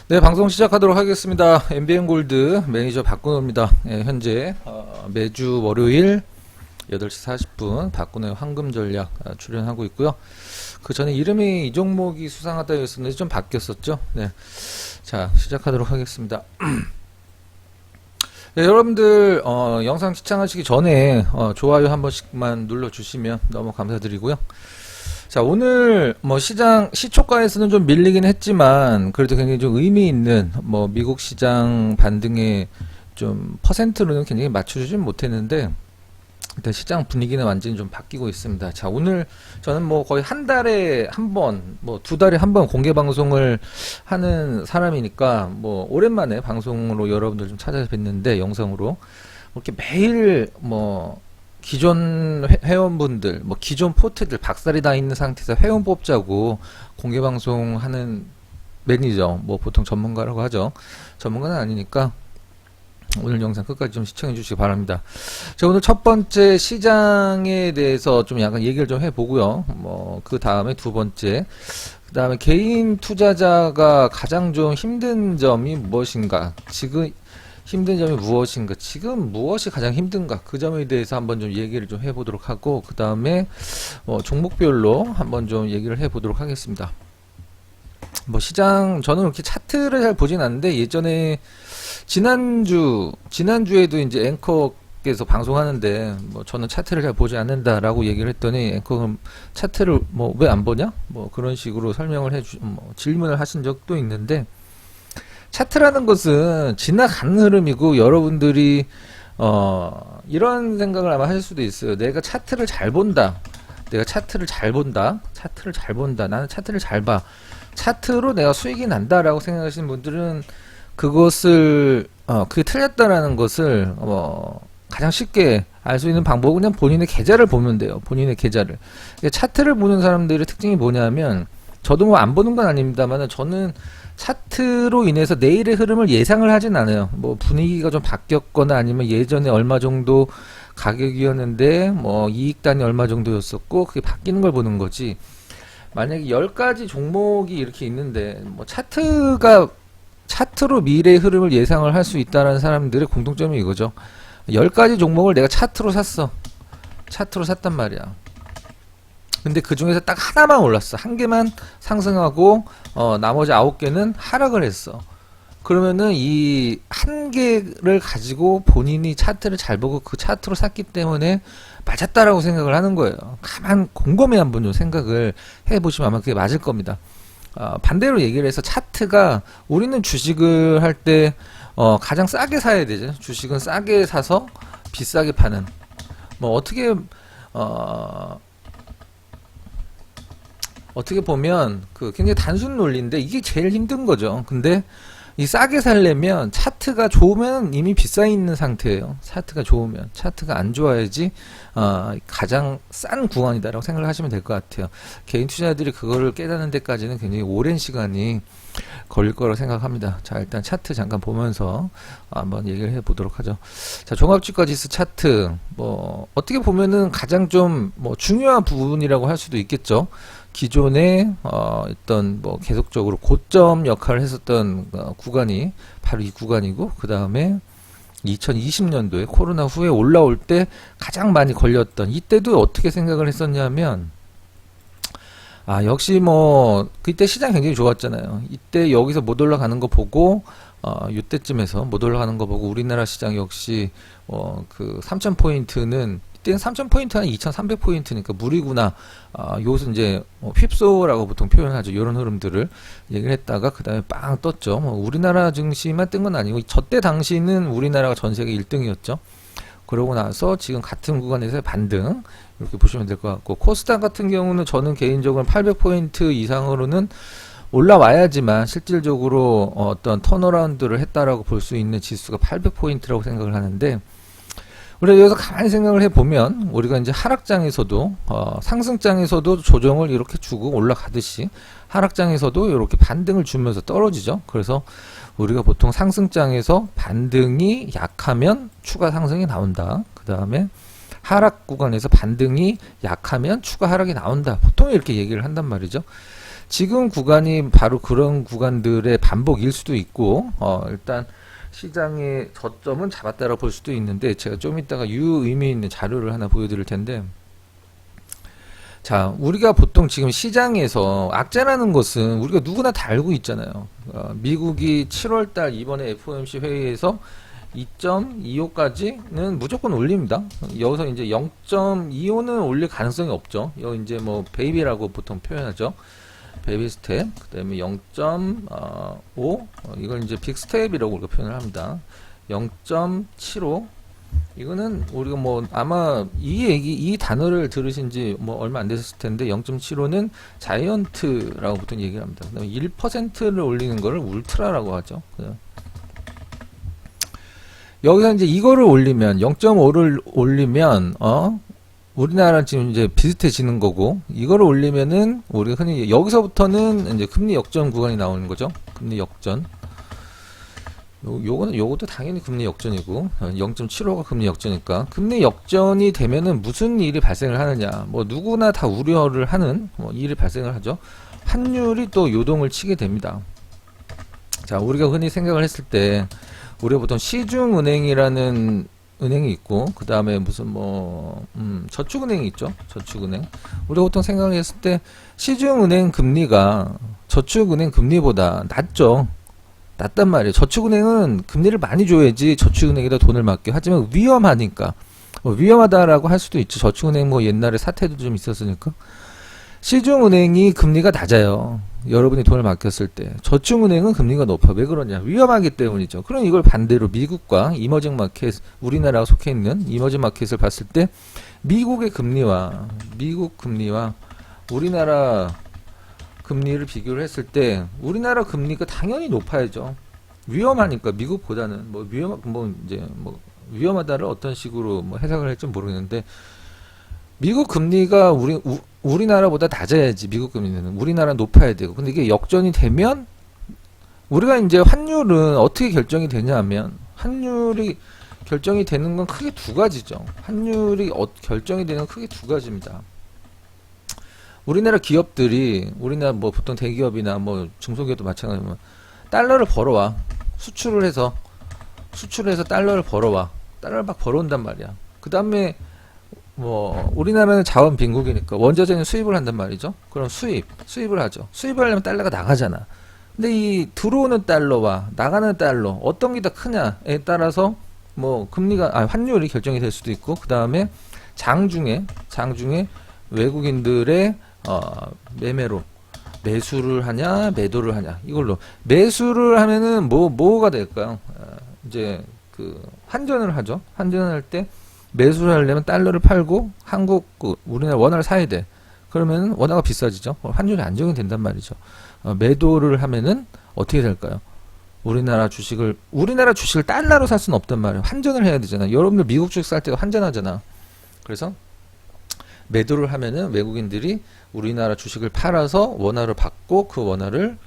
네, 방송 시작하도록 하겠습니다. MBN 골드 매니저 박근호입니다. 현재 매주 월요일 8시 40분 박근호의 황금 전략 출연하고 있고요. 그 전에 이름이 이 종목이 수상하다였었는데 좀 바뀌었었죠. 네, 자 시작하도록 하겠습니다. 네, 여러분들 영상 시청하시기 전에 좋아요 한 번씩만 눌러주시면 너무 감사드리고요. 자, 오늘 시초가에서는 좀 밀리긴 했지만 그래도 굉장히 좀 의미 있는 미국 시장 반등에 좀 퍼센트로는 굉장히 맞춰주진 못했는데 일단 시장 분위기는 완전히 좀 바뀌고 있습니다. 자, 오늘 저는 거의 한 달에 한 번, 두 달에 한 번 공개 방송을 하는 사람이니까 오랜만에 방송으로 여러분들 좀 찾아뵙는데 영상으로 이렇게 매일 기존 회원분들, 기존 포트들 박살이 나 있는 상태에서 회원 뽑자고 공개 방송 하는 매니저, 보통 전문가라고 하죠. 전문가는 아니니까 오늘 영상 끝까지 좀 시청해 주시기 바랍니다. 자, 오늘 첫 번째 시장에 대해서 좀 약간 얘기를 좀 해보고요. 그 다음에 두 번째, 그 다음에 개인 투자자가 가장 좀 힘든 점이 무엇인가? 지금 힘든 점이 무엇인가? 지금 무엇이 가장 힘든가? 그 점에 대해서 한번 좀 얘기를 좀 해보도록 하고, 그 다음에 종목별로 한번 좀 얘기를 해보도록 하겠습니다. 시장, 저는 이렇게 차트를 잘 보진 않는데, 예전에 지난주에도 이제 앵커께서 방송하는데, 저는 차트를 잘 보지 않는다라고 얘기를 했더니, 앵커가 차트를 왜 안 보냐? 그런 식으로 설명을 질문을 하신 적도 있는데, 차트라는 것은 지나가는 흐름이고, 여러분들이 이런 생각을 아마 하실 수도 있어요. 내가 차트를 잘 본다. 나는 차트를 잘 봐. 차트로 내가 수익이 난다라고 생각하시는 분들은 그게 틀렸다라는 것을 가장 쉽게 알 수 있는 방법은 그냥 본인의 계좌를 보면 돼요. 본인의 계좌를. 차트를 보는 사람들의 특징이 뭐냐면, 저도 안 보는 건 아닙니다만, 저는 차트로 인해서 내일의 흐름을 예상을 하진 않아요. 분위기가 좀 바뀌었거나 아니면 예전에 얼마 정도 가격이었는데 이익단이 얼마 정도였었고 그게 바뀌는 걸 보는 거지. 만약에 10가지 종목이 이렇게 있는데 차트로 미래의 흐름을 예상을 할 수 있다는 사람들의 공통점이 이거죠. 10가지 종목을 내가 차트로 샀단 말이야. 근데 그 중에서 딱 하나만 올랐어. 한 개만 상승하고 나머지 9개는 하락을 했어. 그러면은 이 한 개를 가지고 본인이 차트를 잘 보고 그 차트로 샀기 때문에 맞았다라고 생각을 하는 거예요. 곰곰이 한번 좀 생각을 해보시면 아마 그게 맞을 겁니다. 반대로 얘기를 해서 차트가, 우리는 주식을 할 때 가장 싸게 사야 되죠. 주식은 싸게 사서 비싸게 파는, 어떻게 보면 굉장히 단순 논리인데 이게 제일 힘든 거죠. 근데 이 싸게 살려면 차트가 좋으면 이미 비싸 있는 상태예요. 차트가 좋으면. 차트가 안 좋아야지 가장 싼 구간이다라고 생각을 하시면 될 것 같아요. 개인 투자자들이 그거를 깨닫는 데까지는 굉장히 오랜 시간이 걸릴 거라고 생각합니다. 자, 일단 차트 잠깐 보면서 한번 얘기를 해보도록 하죠. 자, 종합주가지수 차트, 어떻게 보면은 가장 좀 중요한 부분이라고 할 수도 있겠죠. 기존에 계속적으로 고점 역할을 했었던 구간이 바로 이 구간이고, 그 다음에 2020년도에 코로나 후에 올라올 때 가장 많이 걸렸던, 이때도 어떻게 생각을 했었냐면, 역시 그때 시장 굉장히 좋았잖아요. 이때 여기서 못 올라가는 거 보고, 이때쯤에서 못 올라가는 거 보고 우리나라 시장 역시 그 3000포인트는, 이때는 3000포인트 한 2300포인트니까 무리구나. 요것은 이제 휩소라고 보통 표현하죠. 이런 흐름들을 얘기를 했다가 그 다음에 빵 떴죠. 우리나라 증시만 뜬 건 아니고 저때 당시는 우리나라가 전 세계 1등이었죠. 그러고 나서 지금 같은 구간에서의 반등, 이렇게 보시면 될 것 같고, 코스닥 같은 경우는 저는 개인적으로 800포인트 이상으로는 올라와야지만 실질적으로 어떤 턴어라운드를 했다라고 볼 수 있는 지수가 800포인트라고 생각을 하는데, 우리가 여기서 가만히 생각을 해보면 우리가 이제 하락장에서도 상승장에서도 조정을 이렇게 주고 올라가듯이 하락장에서도 이렇게 반등을 주면서 떨어지죠. 그래서 우리가 보통 상승장에서 반등이 약하면 추가 상승이 나온다. 그 다음에 하락 구간에서 반등이 약하면 추가 하락이 나온다. 보통 이렇게 얘기를 한단 말이죠. 지금 구간이 바로 그런 구간들의 반복일 수도 있고, 일단 시장의 저점은 잡았다라고 볼 수도 있는데, 제가 좀 이따가 유의미 있는 자료를 하나 보여드릴 텐데, 자, 우리가 보통 지금 시장에서 악재라는 것은 우리가 누구나 다 알고 있잖아요. 미국이 7월달 이번에 FOMC 회의에서 2.25까지는 무조건 올립니다. 여기서 이제 0.25는 올릴 가능성이 없죠. 여기 이제 뭐 베이비라고 보통 표현하죠. 베이비 스텝. 그다음에 0.5 이걸 이제 빅 스텝이라고 우리가 표현을 합니다. 0.75 이거는 우리가 뭐 아마 이 단어를 들으신지 뭐 얼마 안 됐을 텐데 0.75는 자이언트라고 보통 얘기를 합니다. 그다음에 1%를 올리는 거를 울트라라고 하죠. 여기서 이제 이거를 올리면 0.5를 올리면 우리나라는 지금 이제 비슷해지는 거고, 이거를 올리면은 우리가 흔히 여기서부터는 이제 금리 역전 구간이 나오는 거죠. 금리 역전. 요것도 당연히 금리 역전이고, 0.75가 금리 역전이니까, 금리 역전이 되면은 무슨 일이 발생을 하느냐, 뭐 누구나 다 우려를 하는 뭐 일이 발생을 하죠. 환율이 또 요동을 치게 됩니다. 자, 우리가 흔히 생각을 했을 때, 우리가 보통 시중은행이라는 은행이 있고, 그 다음에 무슨 저축은행이 있죠. 저축은행. 우리가 보통 생각을 했을 때, 시중은행 금리가 저축은행 금리보다 낮죠. 낮단 말이에요. 저축은행은 금리를 많이 줘야지 저축은행에다 돈을 맡겨. 하지만 위험하니까. 위험하다라고 할 수도 있죠. 저축은행 뭐 옛날에 사태도 좀 있었으니까. 시중은행이 금리가 낮아요. 여러분이 돈을 맡겼을 때. 저축은행은 금리가 높아. 왜 그러냐? 위험하기 때문이죠. 그럼 이걸 반대로 미국과 이머징 마켓, 우리나라가 속해 있는 이머징 마켓을 봤을 때 미국 금리와 우리나라 금리를 비교를 했을 때 우리나라 금리가 당연히 높아야죠. 위험하니까 미국보다는 위험하다를 어떤 식으로 뭐 해석을 할지 모르겠는데 미국 금리가 우리나라보다 낮아야지. 미국 금리는 우리나라 높아야 되고. 근데 이게 역전이 되면 우리가 이제 환율은 어떻게 결정이 되냐면 환율이 결정이 되는 건 크게 두 가지죠. 환율이 결정이 되는 건 크게 두 가지입니다. 우리나라 기업들이 우리나라 뭐 보통 대기업이나 뭐 중소기업도 마찬가지지만 달러를 벌어와. 수출을 해서 달러를 벌어와. 달러를 막 벌어온단 말이야. 그 다음에 뭐 우리나라는 자원 빈국이니까 원자재는 수입을 한단 말이죠. 그럼 수입을 하죠. 수입을 하려면 달러가 나가잖아. 근데 이 들어오는 달러와 나가는 달러 어떤 게 더 크냐에 따라서 뭐 환율이 결정이 될 수도 있고, 그 다음에 장중에 외국인들의 매수를 하냐 매도를 하냐. 이걸로 매수를 하면은 뭐가 될까요? 이제 환전을 하죠. 환전을 할 때 매수를 하려면 달러를 팔고 우리나라 원화를 사야 돼. 그러면 원화가 비싸지죠. 환율이 안정이 된단 말이죠. 매도를 하면은 어떻게 될까요? 우리나라 주식을 달러로 살 수는 없단 말이에요. 환전을 해야 되잖아. 여러분들 미국 주식 살 때도 환전하잖아. 그래서 매도를 하면은 외국인들이 우리나라 주식을 팔아서 원화를 받고 그 원화를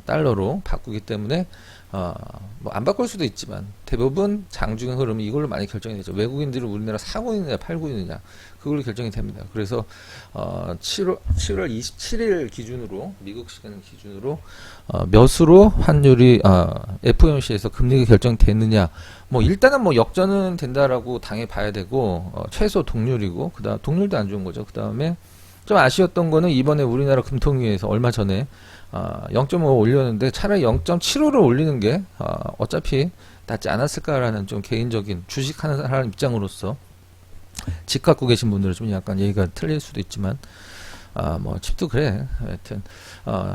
달러로 바꾸기 때문에 뭐 안 바꿀 수도 있지만 대부분 장중의 흐름이 이걸로 많이 결정이 되죠. 외국인들이 우리나라 사고 있느냐 팔고 있느냐 그걸로 결정이 됩니다. 그래서 7월 27일 기준으로 미국 시간 기준으로 몇으로 환율이 FOMC에서 금리가 결정됐느냐, 뭐 일단은 뭐 역전은 된다라고 당해 봐야 되고, 최소 동률이고, 그다음 동률도 안 좋은 거죠. 그다음에 좀 아쉬웠던 거는 이번에 우리나라 금통위에서 얼마 전에 0.5 올렸는데 차라리 0.75를 올리는 게 어차피 낫지 않았을까라는 좀 개인적인 주식하는 사람 입장으로서, 집 갖고 계신 분들은 좀 약간 얘기가 틀릴 수도 있지만 뭐 집도 그래. 하여튼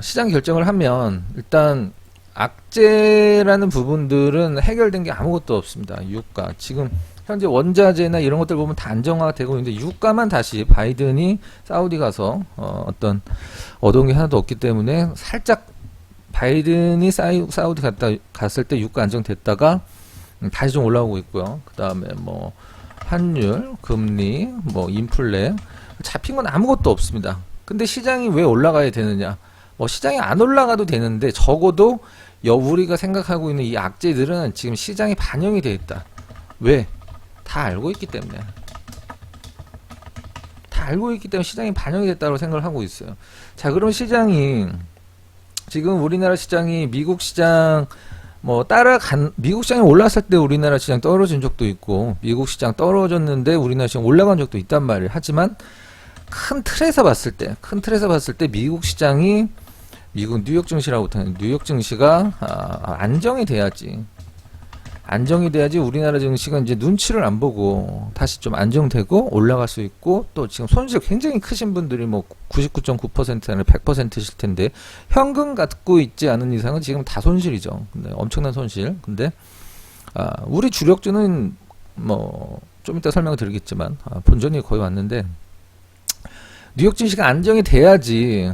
시장 결정을 하면 일단 악재라는 부분들은 해결된 게 아무것도 없습니다. 유가 지금 현재 원자재나 이런 것들 보면 다 안정화가 되고 있는데 유가만 다시 바이든이 사우디 가서 어떤 얻어온 게 하나도 없기 때문에 살짝 바이든이 사우디 갔을 때 유가 안정됐다가 다시 좀 올라오고 있고요. 그 다음에 뭐 환율, 금리, 뭐 인플레 잡힌 건 아무것도 없습니다. 근데 시장이 왜 올라가야 되느냐? 뭐 시장이 안 올라가도 되는데 적어도 우리가 생각하고 있는 이 악재들은 지금 시장에 반영이 되어 있다. 왜? 다 알고 있기 때문에. 다 알고 있기 때문에 시장이 반영이 됐다고 생각을 하고 있어요. 자, 그럼 시장이 지금 우리나라 시장이 미국 시장 미국 시장이 올랐을 때 우리나라 시장 떨어진 적도 있고, 미국 시장 떨어졌는데 우리나라 시장 올라간 적도 있단 말이에요. 하지만 큰 틀에서 봤을 때 미국 시장이, 미국 뉴욕 증시라고 하는 뉴욕 증시가 안정이 돼야지 우리나라 증시가 이제 눈치를 안 보고 다시 좀 안정되고 올라갈 수 있고, 또 지금 손실 굉장히 크신 분들이 99.9% 아니라 100%실 텐데, 현금 갖고 있지 않은 이상은 지금 다 손실이죠. 근데 엄청난 손실. 근데 우리 주력주는 좀 이따 설명을 드리겠지만 본전이 거의 왔는데, 뉴욕 증시가 안정이 돼야지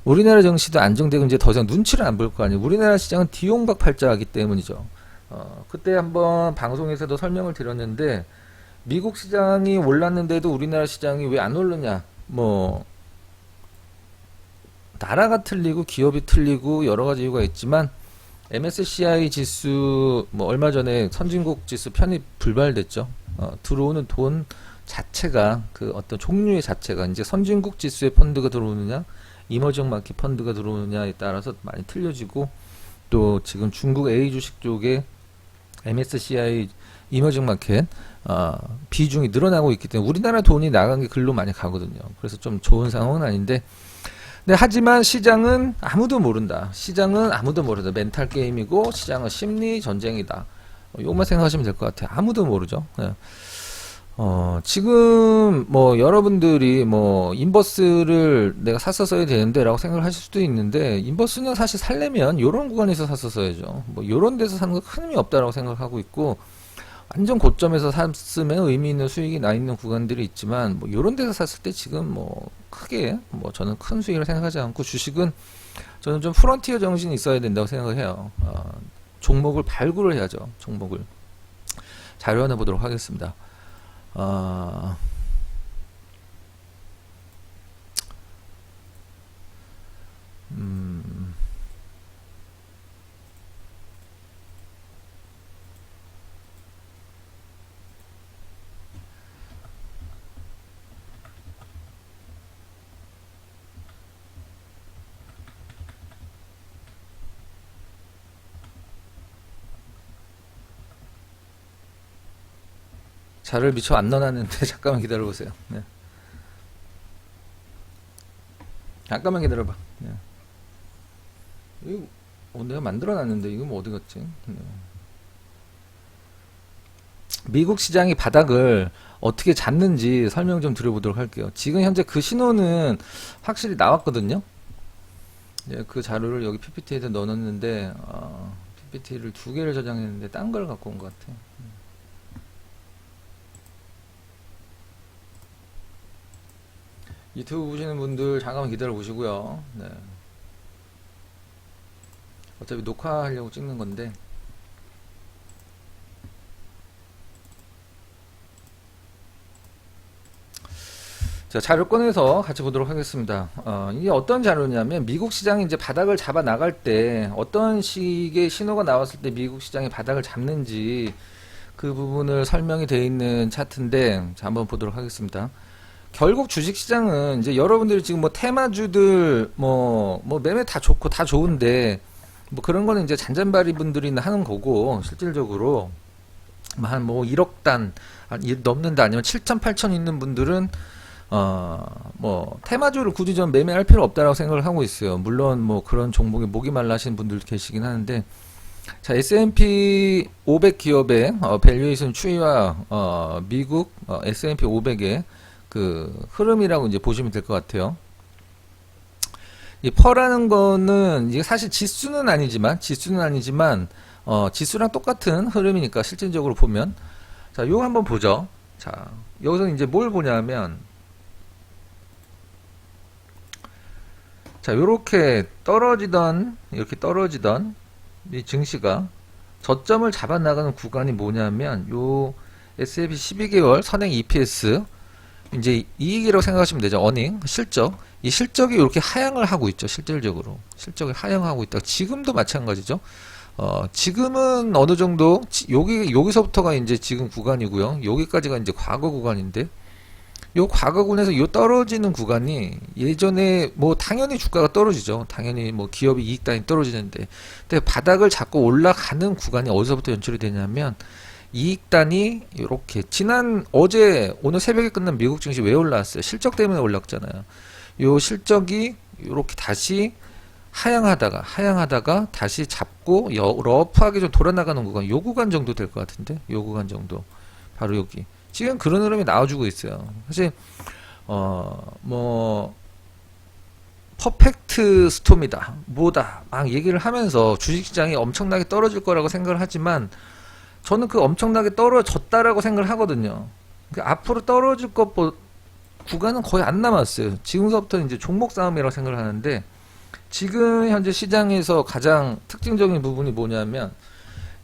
우리나라 증시도 안정되고 이제 더 이상 눈치를 안 볼 거 아니에요. 우리나라 시장은 뒤용박팔자하기 때문이죠. 그때 한번 방송에서도 설명을 드렸는데, 미국 시장이 올랐는데도 우리나라 시장이 왜 안 오르냐, 나라가 틀리고 기업이 틀리고 여러 가지 이유가 있지만, MSCI 지수 얼마 전에 선진국 지수 편입 불발됐죠. 들어오는 돈 자체가, 그 어떤 종류의 자체가 이제 선진국 지수의 펀드가 들어오느냐, 이머징 마켓 펀드가 들어오느냐에 따라서 많이 틀려지고, 또 지금 중국 A 주식 쪽에 MSCI 이머징 마켓 비중이 늘어나고 있기 때문에 우리나라 돈이 나간 게 글로 많이 가거든요. 그래서 좀 좋은 상황은 아닌데, 하지만 시장은 아무도 모른다. 멘탈 게임이고 시장은 심리 전쟁이다. 요것만 생각하시면 될 것 같아요. 아무도 모르죠. 네. 지금 여러분들이 인버스를 내가 샀었어야 되는데 라고 생각을 하실 수도 있는데, 인버스는 사실 살려면 요런 구간에서 샀었어야죠. 요런 데서 사는 거 큰 의미 없다라고 생각하고 있고, 완전 고점에서 샀으면 의미 있는 수익이 나 있는 구간들이 있지만, 요런 데서 샀을 때 지금 크게 저는 큰 수익을 생각하지 않고, 주식은 저는 좀 프론티어 정신이 있어야 된다고 생각을 해요. 종목을 발굴을 해야죠. 종목을. 자료 하나 보도록 하겠습니다. 자를 미처 안 넣어놨는데 잠깐만 기다려보세요. 네. 잠깐만 기다려봐. 네. 이거 내가 만들어놨는데 이거 어디 갔지? 네. 미국 시장이 바닥을 어떻게 잡는지 설명 좀 드려보도록 할게요. 지금 현재 그 신호는 확실히 나왔거든요. 네, 그 자료를 여기 PPT에다 넣어놨는데, PPT를 2개를 저장했는데 딴 걸 갖고 온 것 같아요. 유튜브 보시는 분들 잠깐만 기다려 보시고요. 네. 어차피 녹화하려고 찍는 건데. 자, 자료 꺼내서 같이 보도록 하겠습니다. 이게 어떤 자료냐면, 미국 시장이 이제 바닥을 잡아 나갈 때 어떤 식의 신호가 나왔을 때 미국 시장이 바닥을 잡는지 그 부분을 설명이 되어 있는 차트인데, 자, 한번 보도록 하겠습니다. 결국 주식시장은 이제 여러분들이 지금 테마주들 매매 다 좋고 다 좋은데, 그런 거는 이제 잔잔바리 분들이 하는 거고, 실질적으로 한 1억 단 넘는다, 아니면 7천 8천 있는 분들은 테마주를 굳이 좀 매매할 필요 없다라고 생각을 하고 있어요. 물론 그런 종목에 목이 말라신 분들 계시긴 하는데, 자, S&P 500 기업의 밸류에이션 추이와 미국 S&P 500의 그 흐름이라고 이제 보시면 될 것 같아요. 이 퍼라는 거는 이게 사실 지수는 아니지만 지수랑 똑같은 흐름이니까 실질적으로 보면, 자, 요거 한번 보죠. 자, 여기서 이제 뭘 보냐면, 자, 이렇게 떨어지던 이 증시가 저점을 잡아 나가는 구간이 뭐냐면, 요 S&P 12개월 선행 EPS, 이제 이익이라고 생각하시면 되죠. 어닝, 실적. 이 실적이 이렇게 하향을 하고 있죠. 실질적으로. 실적이 하향하고 있다. 지금도 마찬가지죠. 지금은 어느 정도, 여기서부터가 이제 지금 구간이고요. 여기까지가 이제 과거 구간인데, 요 과거군에서 요 떨어지는 구간이 예전에 뭐 당연히 주가가 떨어지죠. 당연히 뭐 기업이 이익 단위 떨어지는데, 근데 바닥을 잡고 올라가는 구간이 어디서부터 연출이 되냐면 이익 단위 이렇게 지난 어제 오늘 새벽에 끝난 미국 증시 왜 올라왔어요? 실적 때문에 올랐잖아요. 요 실적이 이렇게 다시 하향하다가 다시 잡고 러프하게 좀 돌아나가는 구간, 요 구간 정도 될 것 같은데, 요 구간 정도 바로 여기 지금 그런 흐름이 나와주고 있어요. 사실 뭐 퍼펙트 스톰이다 뭐다 막 얘기를 하면서 주식시장이 엄청나게 떨어질 거라고 생각을 하지만 저는 그 엄청나게 떨어졌다라고 생각을 하거든요. 그러니까 앞으로 떨어질 것 구간은 거의 안 남았어요. 지금서부터 이제 종목 싸움이라고 생각을 하는데, 지금 현재 시장에서 가장 특징적인 부분이 뭐냐면,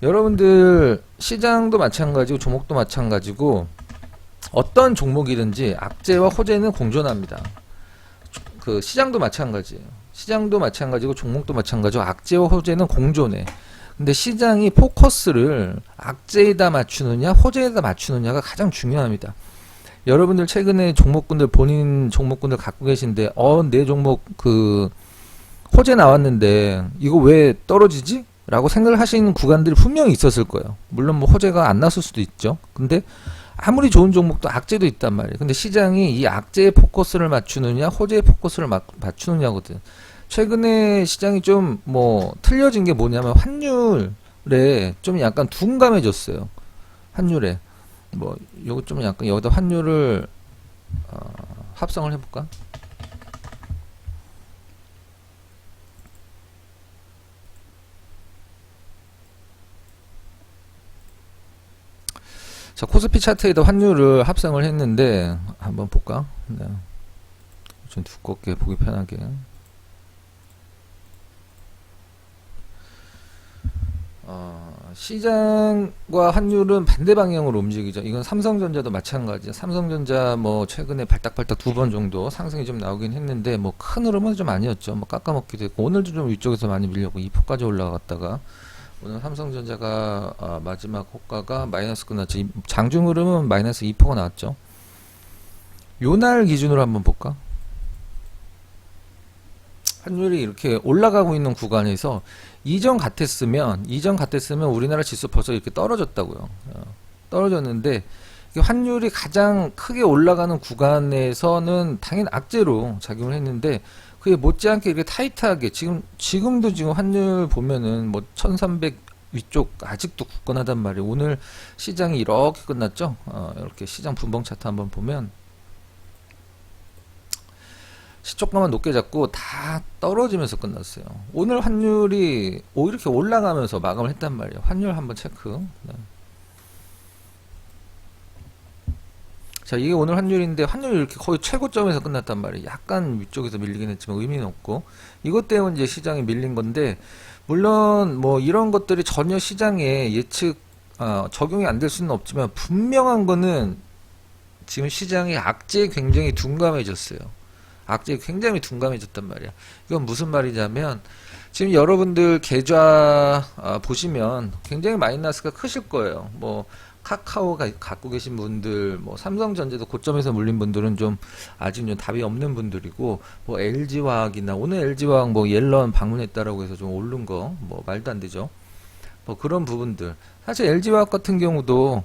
여러분들 시장도 마찬가지고 종목도 마찬가지고 어떤 종목이든지 악재와 호재는 공존합니다. 그 시장도 마찬가지예요. 시장도 마찬가지고 종목도 마찬가지고 악재와 호재는 공존해. 근데 시장이 포커스를 악재에다 맞추느냐 호재에다 맞추느냐가 가장 중요합니다. 여러분들 최근에 종목군들 본인 종목군들 갖고 계신데 내 종목 그 호재 나왔는데 이거 왜 떨어지지? 라고 생각을 하시는 구간들이 분명히 있었을 거예요. 물론 뭐 호재가 안 났을 수도 있죠. 근데 아무리 좋은 종목도 악재도 있단 말이에요. 근데 시장이 이 악재의 포커스를 맞추느냐 호재의 포커스를 맞추느냐거든. 최근에 시장이 좀 뭐 틀려진 게 뭐냐면 환율에 좀 약간 둔감해졌어요. 환율에 뭐 요거 좀 약간 여기다 환율을 합성을 해볼까? 자, 코스피 차트에다 환율을 합성을 했는데 한번 볼까? 네. 좀 두껍게 보기 편하게. 시장과 환율은 반대 방향으로 움직이죠. 이건 삼성전자도 마찬가지죠. 삼성전자 뭐 최근에 발딱발딱 2번 정도 상승이 좀 나오긴 했는데 뭐 큰 흐름은 좀 아니었죠. 뭐 깎아먹기도 했고 오늘도 좀 위쪽에서 많이 밀렸고 2%까지 올라갔다가 오늘 삼성전자가 마지막 호가가 마이너스 끝났죠. 장중 흐름은 마이너스 2%가 나왔죠. 요날 기준으로 한번 볼까? 환율이 이렇게 올라가고 있는 구간에서 이전 같았으면 우리나라 지수 벌써 이렇게 떨어졌다고요. 떨어졌는데 환율이 가장 크게 올라가는 구간에서는 당연히 악재로 작용을 했는데 그게 못지않게 이렇게 타이트하게 지금도 지금 환율 보면은 뭐 1300 위쪽 아직도 굳건하단 말이에요. 오늘 시장이 이렇게 끝났죠. 이렇게 시장 분봉 차트 한번 보면 시초가만 높게 잡고 다 떨어지면서 끝났어요. 오늘 환율이 이렇게 올라가면서 마감을 했단 말이에요. 환율 한번 체크. 네. 자, 이게 오늘 환율인데 환율이 이렇게 거의 최고점에서 끝났단 말이에요. 약간 위쪽에서 밀리긴 했지만 의미는 없고 이것 때문에 이제 시장이 밀린 건데, 물론 뭐 이런 것들이 전혀 시장에 예측 적용이 안 될 수는 없지만 분명한 거는 지금 시장이 악재에 굉장히 둔감해졌어요. 악재에 굉장히 둔감해졌단 말이야. 이건 무슨 말이냐면 지금 여러분들 계좌 보시면 굉장히 마이너스가 크실 거예요. 뭐 카카오가 갖고 계신 분들, 뭐 삼성전자도 고점에서 물린 분들은 좀 아직 좀 답이 없는 분들이고, 뭐 LG화학이나 오늘 LG화학 뭐 옐런 방문했다라고 해서 좀 오른 거 뭐 말도 안 되죠. 뭐 그런 부분들. 사실 LG화학 같은 경우도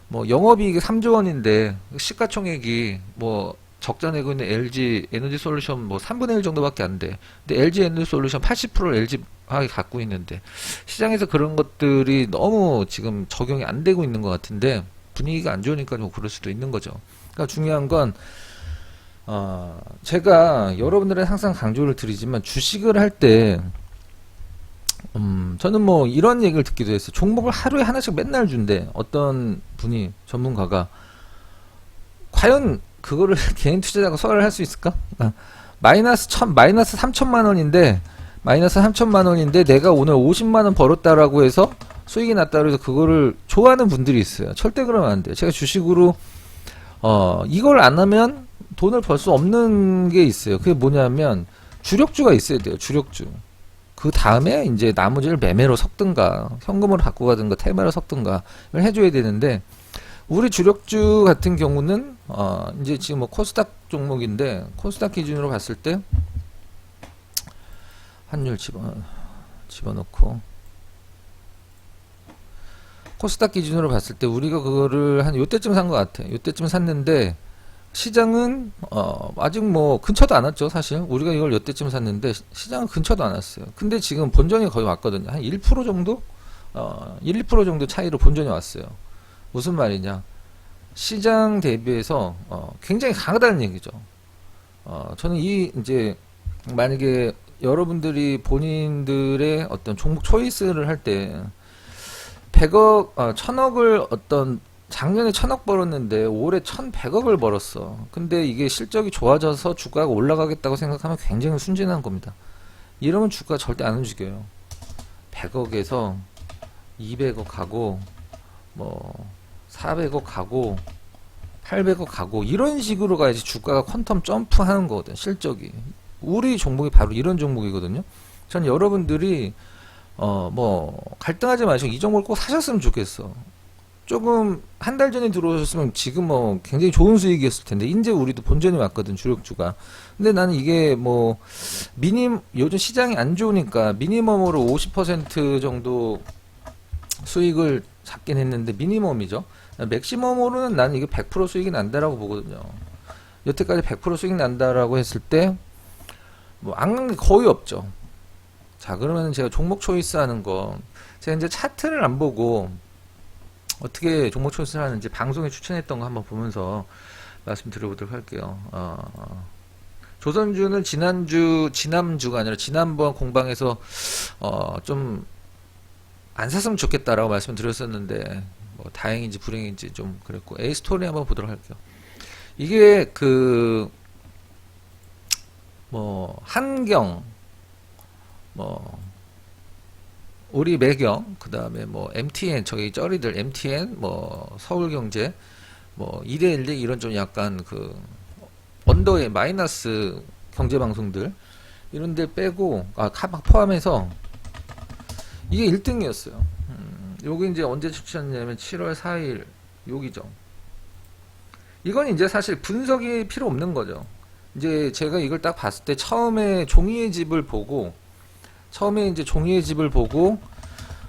뭐 영업이익이 3조 원인데 시가총액이 뭐 적자 내고 있는 LG 에너지 솔루션 뭐 3분의 1 정도밖에 안 돼. 근데 LG 에너지 솔루션 80%를 LG 화학이 갖고 있는데 시장에서 그런 것들이 너무 지금 적용이 안 되고 있는 것 같은데 분위기가 안 좋으니까 뭐 그럴 수도 있는 거죠. 그러니까 중요한 건 제가 여러분들은 항상 강조를 드리지만 주식을 할 때 저는 뭐 이런 얘기를 듣기도 했어요. 종목을 하루에 하나씩 맨날 준대. 어떤 분이 전문가가 과연 그거를 개인 투자자가 소화를 할 수 있을까? 마이너스 3천만 원인데 내가 오늘 50만 원 벌었다라고 해서 수익이 났다고 해서 그거를 좋아하는 분들이 있어요. 절대 그러면 안 돼요. 제가 주식으로 이걸 안 하면 돈을 벌 수 없는 게 있어요. 그게 뭐냐면 주력주가 있어야 돼요. 주력주. 그 다음에 이제 나머지를 매매로 섞든가 현금으로 갖고 가든가 테마로 섞든가 해줘야 되는데, 우리 주력주 같은 경우는 이제 지금 뭐 코스닥 종목인데 코스닥 기준으로 봤을 때 환율 집어넣고 코스닥 기준으로 봤을 때 우리가 그거를 한 요때쯤 산 것 같아. 요때쯤 샀는데 시장은 아직 뭐 근처도 안 왔죠. 사실 우리가 이걸 요때쯤 샀는데 시장은 근처도 안 왔어요. 근데 지금 본전이 거의 왔거든요. 한 1% 정도 1~2% 정도 차이로 본전이 왔어요. 무슨 말이냐, 시장 대비해서 굉장히 강하다는 얘기죠. 저는 이제 만약에 여러분들이 본인들의 어떤 종목 초이스를 할 때 100억, 1000억을 작년에 1000억 벌었는데 올해 1100억을 벌었어. 근데 이게 실적이 좋아져서 주가가 올라가겠다고 생각하면 굉장히 순진한 겁니다. 이러면 주가 절대 안 움직여요. 100억에서 200억 가고 뭐 400억 가고 800억 가고 이런 식으로 가야지 주가가 퀀텀 점프하는 거거든. 실적이 우리 종목이 바로 이런 종목이거든요. 전 여러분들이 뭐 갈등하지 마시고 이 종목을 꼭 사셨으면 좋겠어. 조금 한 달 전에 들어오셨으면 지금 뭐 굉장히 좋은 수익이었을 텐데 이제 우리도 본전이 왔거든, 주력주가. 근데 나는 이게 뭐 요즘 시장이 안 좋으니까 미니멈으로 50% 정도 수익을 잡긴 했는데 미니멈이죠. 맥시멈으로는 나는 이게 100% 수익이 난다라고 보거든요. 여태까지 100% 수익 난다라고 했을 때 뭐 안 간 게 거의 없죠. 자, 그러면 제가 종목 초이스 하는 거, 제가 이제 차트를 안 보고 어떻게 종목 초이스를 하는지 방송에 추천했던 거 한번 보면서 말씀드려보도록 할게요. 조선주는 지난주가 아니라 지난번 공방에서 좀 안 샀으면 좋겠다라고 말씀드렸었는데 뭐 다행인지 불행인지 좀 그랬고, A스토리 한번 보도록 할게요. 이게 뭐 한경, 뭐 우리 매경, 그 다음에 뭐 MTN, 저기 쩌리들 MTN, 뭐 서울경제, 뭐 2대1대 이런 좀 약간 언더의 마이너스 경제방송들 이런 데 빼고 카막 포함해서 이게 1등이었어요. 요게 이제 언제 추천했냐면 7월 4일 여기죠. 이건 이제 사실 분석이 필요 없는 거죠. 이제 제가 이걸 딱 봤을 때 처음에 종이의 집을 보고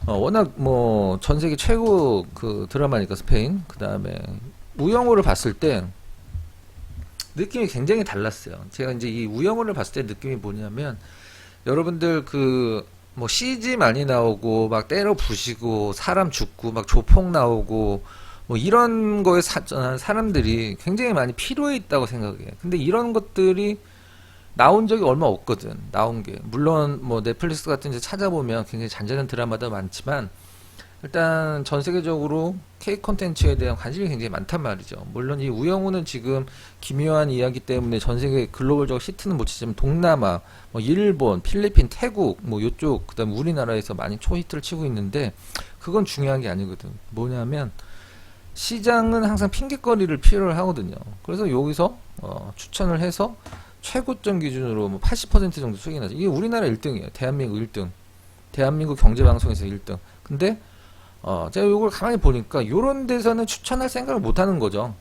워낙 뭐 전 세계 최고 드라마니까 스페인, 그 다음에 우영우를 봤을 때 느낌이 굉장히 달랐어요. 제가 이제 이 우영우를 봤을 때 느낌이 뭐냐면, 여러분들 뭐 CG 많이 나오고 막 때려 부시고 사람 죽고 막 조폭 나오고 뭐 이런 거에 사람들이 굉장히 많이 필요해 있다고 생각해요. 근데 이런 것들이 나온 적이 얼마 없거든. 나온 게 물론 뭐 넷플릭스 같은 데 찾아보면 굉장히 잔잔한 드라마도 많지만 일단 전 세계적으로 K 콘텐츠에 대한 관심이 굉장히 많단 말이죠. 물론 이 우영우는 지금 기묘한 이야기 때문에 전 세계 글로벌적으로 히트는 못 치지만 동남아, 뭐 일본, 필리핀, 태국 뭐 요쪽, 그다음 우리나라에서 많이 초히트를 치고 있는데 그건 중요한 게 아니거든. 뭐냐면 시장은 항상 핑계거리를 필요로 하거든요. 그래서 여기서 추천을 해서 최고점 기준으로 뭐 80% 정도 수익이 나죠. 이게 우리나라 1등이에요. 대한민국 1등. 대한민국 경제방송에서 1등. 근데 제가 이걸 가만히 보니까 요런 데서는 추천할 생각을 못 하는 거죠.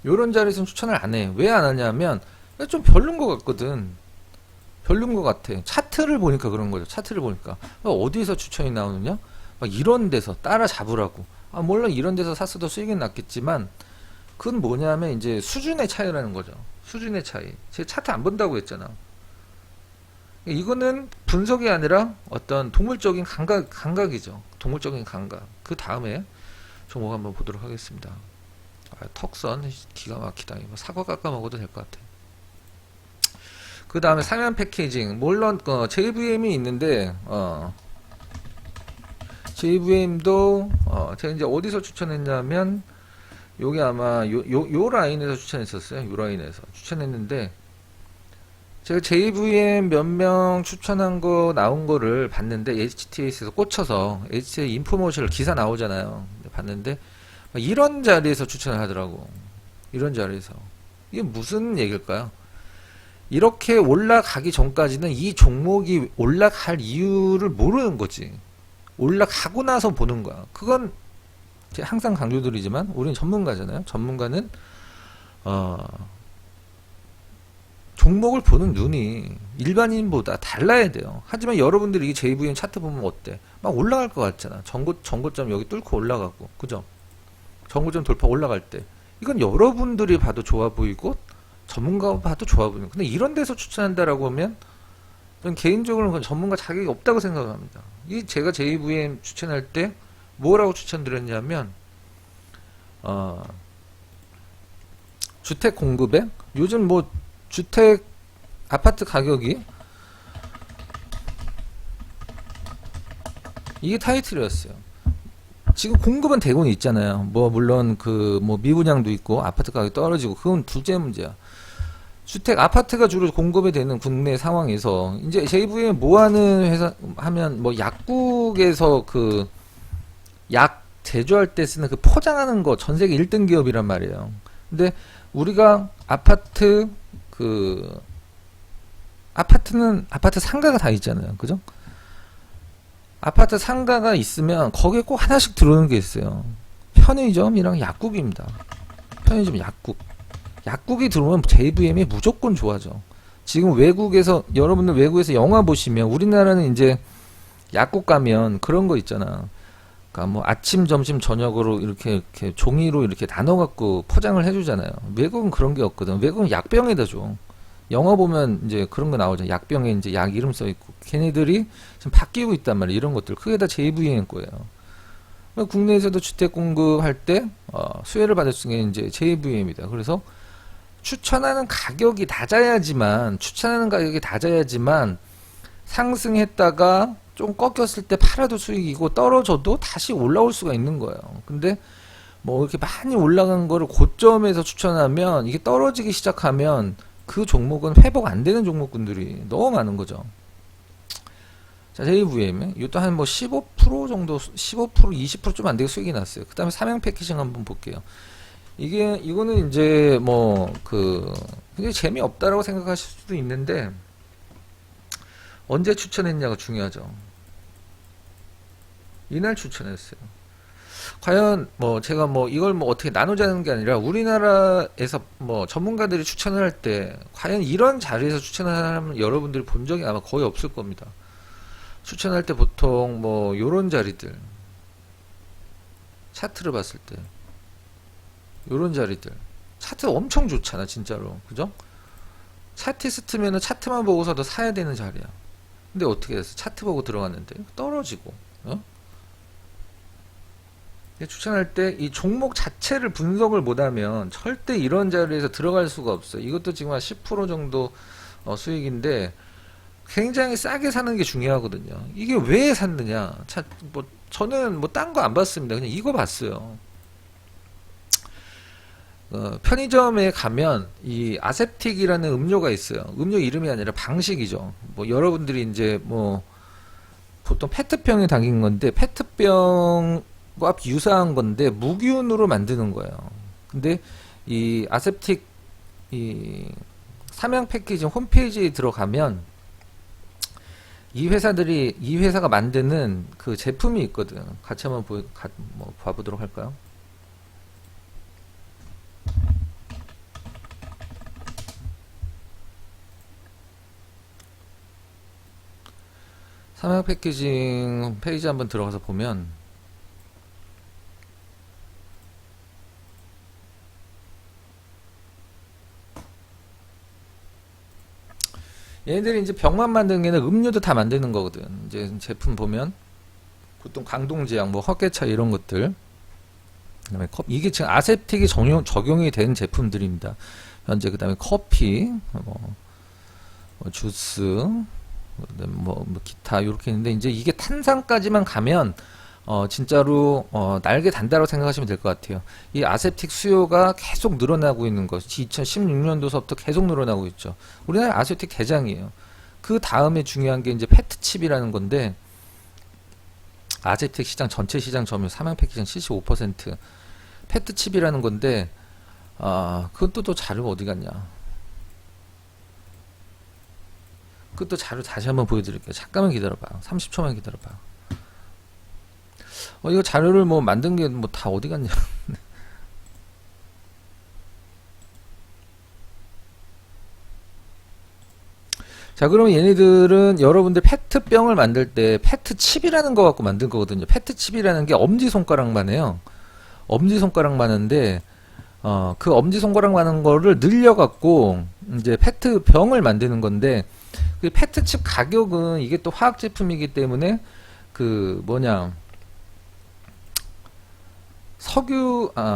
요런 자리에서는 추천을 안 해. 왜 안 하냐면 좀 별론 것 같거든. 별론 것 같아. 차트를 보니까 그런 거죠. 차트를 보니까 어디에서 추천이 나오느냐? 막 이런 데서 따라잡으라고. 몰라, 이런 데서 샀어도 수익은 났겠지만 그건 뭐냐면 이제 수준의 차이라는 거죠. 수준의 차이. 제가 차트 안 본다고 했잖아. 이거는 분석이 아니라 어떤 동물적인 감각이죠. 동물적인 감각. 그 다음에 종목 한번 보도록 하겠습니다. 턱선 기가 막히다. 이거 사과 깎아 먹어도 될 것 같아. 그 다음에 상향 패키징. 물론 JVM이 있는데 JVM도 제가 이제 어디서 추천했냐면 요게 아마 요 라인에서 추천했었어요. 요 라인에서 추천했는데 제가 JVM 몇 명 추천한 거 나온 거를 봤는데 HTS에서 꽂혀서 HTS 인포머셜 기사 나오잖아요. 봤는데 이런 자리에서 추천을 하더라고. 이런 자리에서. 이게 무슨 얘기일까요? 이렇게 올라가기 전까지는 이 종목이 올라갈 이유를 모르는 거지. 올라가고 나서 보는 거야. 그건 제가 항상 강조드리지만 우리는 전문가잖아요. 전문가는 종목을 보는 눈이 일반인보다 달라야 돼요. 하지만 여러분들이 이 JVM 차트 보면 어때? 막 올라갈 것 같잖아. 전고점 여기 뚫고 올라가고, 그죠? 전고점 돌파 올라갈 때 이건 여러분들이 봐도 좋아 보이고 전문가가 봐도 좋아 보이는. 근데 이런 데서 추천한다라고 하면 저는 개인적으로는 전문가 자격이 없다고 생각합니다. 이 제가 JVM 추천할 때 뭐라고 추천드렸냐면 주택 공급에 요즘 뭐 주택 아파트 가격이 이게 타이틀이었어요. 지금 공급은 되고는 있잖아요. 뭐 물론 그 뭐 미분양도 있고 아파트 가격이 떨어지고 그건 둘째 문제야. 주택 아파트가 주로 공급이 되는 국내 상황에서 이제 JVM 뭐 하는 회사 하면 뭐 약국에서 그 약 제조할 때 쓰는 그 포장하는 거 전 세계 1등 기업이란 말이에요. 근데 우리가 아파트는 아파트 상가가 다 있잖아요. 그죠? 아파트 상가가 있으면 거기에 꼭 하나씩 들어오는 게 있어요. 편의점이랑 약국입니다. 편의점 약국. 약국이 들어오면 JVM이 무조건 좋아져. 지금 외국에서 여러분들 외국에서 영화 보시면 우리나라는 이제 약국 가면 그런 거 있잖아. 그러니까 뭐 아침, 점심, 저녁으로 이렇게 종이로 이렇게 나눠 갖고 포장을 해주잖아요. 외국은 그런 게 없거든. 외국은 약병에다 줘. 영화 보면 이제 그런 거 나오죠. 약병에 이제 약 이름 써 있고. 걔네들이 지금 바뀌고 있단 말이에요. 이런 것들. 그게 다 JVM 거예요. 국내에서도 주택 공급할 때 수혜를 받을 수 있는 게 이제 JVM이다. 그래서 추천하는 가격이 낮아야지만 상승했다가 좀 꺾였을 때 팔아도 수익이고 떨어져도 다시 올라올 수가 있는 거예요. 근데 뭐 이렇게 많이 올라간 거를 고점에서 추천하면 이게 떨어지기 시작하면 그 종목은 회복 안 되는 종목군들이 너무 많은 거죠. 자, JVM 이것도 한 뭐 15% 정도 15% 20% 좀 안 되게 수익이 났어요. 그 다음에 삼양 패키징 한번 볼게요. 이거는 이제 뭐 굉장히 재미없다라고 생각하실 수도 있는데 언제 추천했냐가 중요하죠. 이날 추천했어요. 과연 뭐 제가 뭐 이걸 뭐 어떻게 나누자는 게 아니라 우리나라에서 뭐 전문가들이 추천을 할 때 과연 이런 자리에서 추천하는 사람은 여러분들이 본 적이 아마 거의 없을 겁니다. 추천할 때 보통 뭐 요런 자리들 차트를 봤을 때 요런 자리들 차트 엄청 좋잖아 진짜로. 그죠? 차티스트면은 차트만 보고서도 사야 되는 자리야. 근데 어떻게 됐어? 차트 보고 들어갔는데 떨어지고. 추천할 때 이 종목 자체를 분석을 못하면 절대 이런 자리에서 들어갈 수가 없어요. 이것도 지금 한 10% 정도 수익인데 굉장히 싸게 사는 게 중요하거든요. 이게 왜 샀느냐? 저는 뭐 딴 거 안 봤습니다. 그냥 이거 봤어요. 편의점에 가면 이 아셉틱이라는 음료가 있어요. 음료 이름이 아니라 방식이죠. 뭐 여러분들이 이제 뭐 보통 페트병에 담긴 건데 페트병과 유사한 건데 무기운으로 만드는 거예요. 근데 이 아셉틱 이 삼양 패키징 홈페이지에 들어가면 이 회사가 만드는 그 제품이 있거든. 같이 한번 봐보도록 할까요? 삼양 패키징 페이지 한번 들어가서 보면 얘네들이 이제 병만 만드는 게 아니라 음료도 다 만드는 거거든. 이제 제품 보면 보통 강동제약, 뭐 헛개차 이런 것들. 그다음에 이게 지금 아세틱이 적용이 된 제품들입니다. 현재 그다음에 커피, 뭐 주스, 뭐 기타 이렇게 있는데 이제 이게 탄산까지만 가면 진짜로 날개 단다라고 생각하시면 될 것 같아요. 이 아세틱 수요가 계속 늘어나고 있는 것이 2016년도서부터 계속 늘어나고 있죠. 우리나라 아세틱 대장이에요. 그 다음에 중요한 게 이제 페트칩이라는 건데 아세틱 시장 전체 시장 점유율 삼양 패키징 75% 페트칩이라는 건데 그것도 또 자료가 어디 갔냐? 그것도 자료 다시 한번 보여드릴게요. 잠깐만 기다려봐요. 30초만 기다려봐요. 이거 자료를 뭐 만든 게 뭐 다 어디 갔냐. 자, 그러면 얘네들은 여러분들 페트병을 만들 때 페트칩이라는 거 갖고 만든 거거든요. 페트칩이라는 게 엄지손가락만 해요. 엄지손가락만 하는데, 그 엄지손가락만 하는 거를 늘려갖고, 이제 페트병을 만드는 건데, 그 페트칩 가격은 이게 또 화학 제품이기 때문에,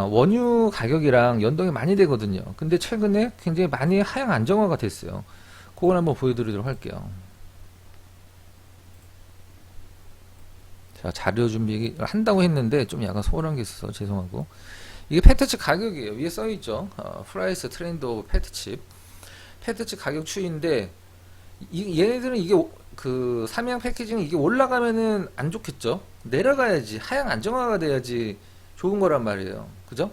원유 가격이랑 연동이 많이 되거든요. 근데 최근에 굉장히 많이 하향 안정화가 됐어요. 그걸 한번 보여드리도록 할게요. 자, 자료 준비를 한다고 했는데 좀 약간 소홀한 게 있어서 죄송하고, 이게 페트칩 가격이에요. 위에 써있죠. 프라이스 트렌드 오브 페트칩. 페트칩 가격 추이인데, 얘네들은 이게 그 삼양 패키징 이게 올라가면은 안 좋겠죠. 내려가야지, 하향 안정화가 돼야지 좋은 거란 말이에요. 그죠?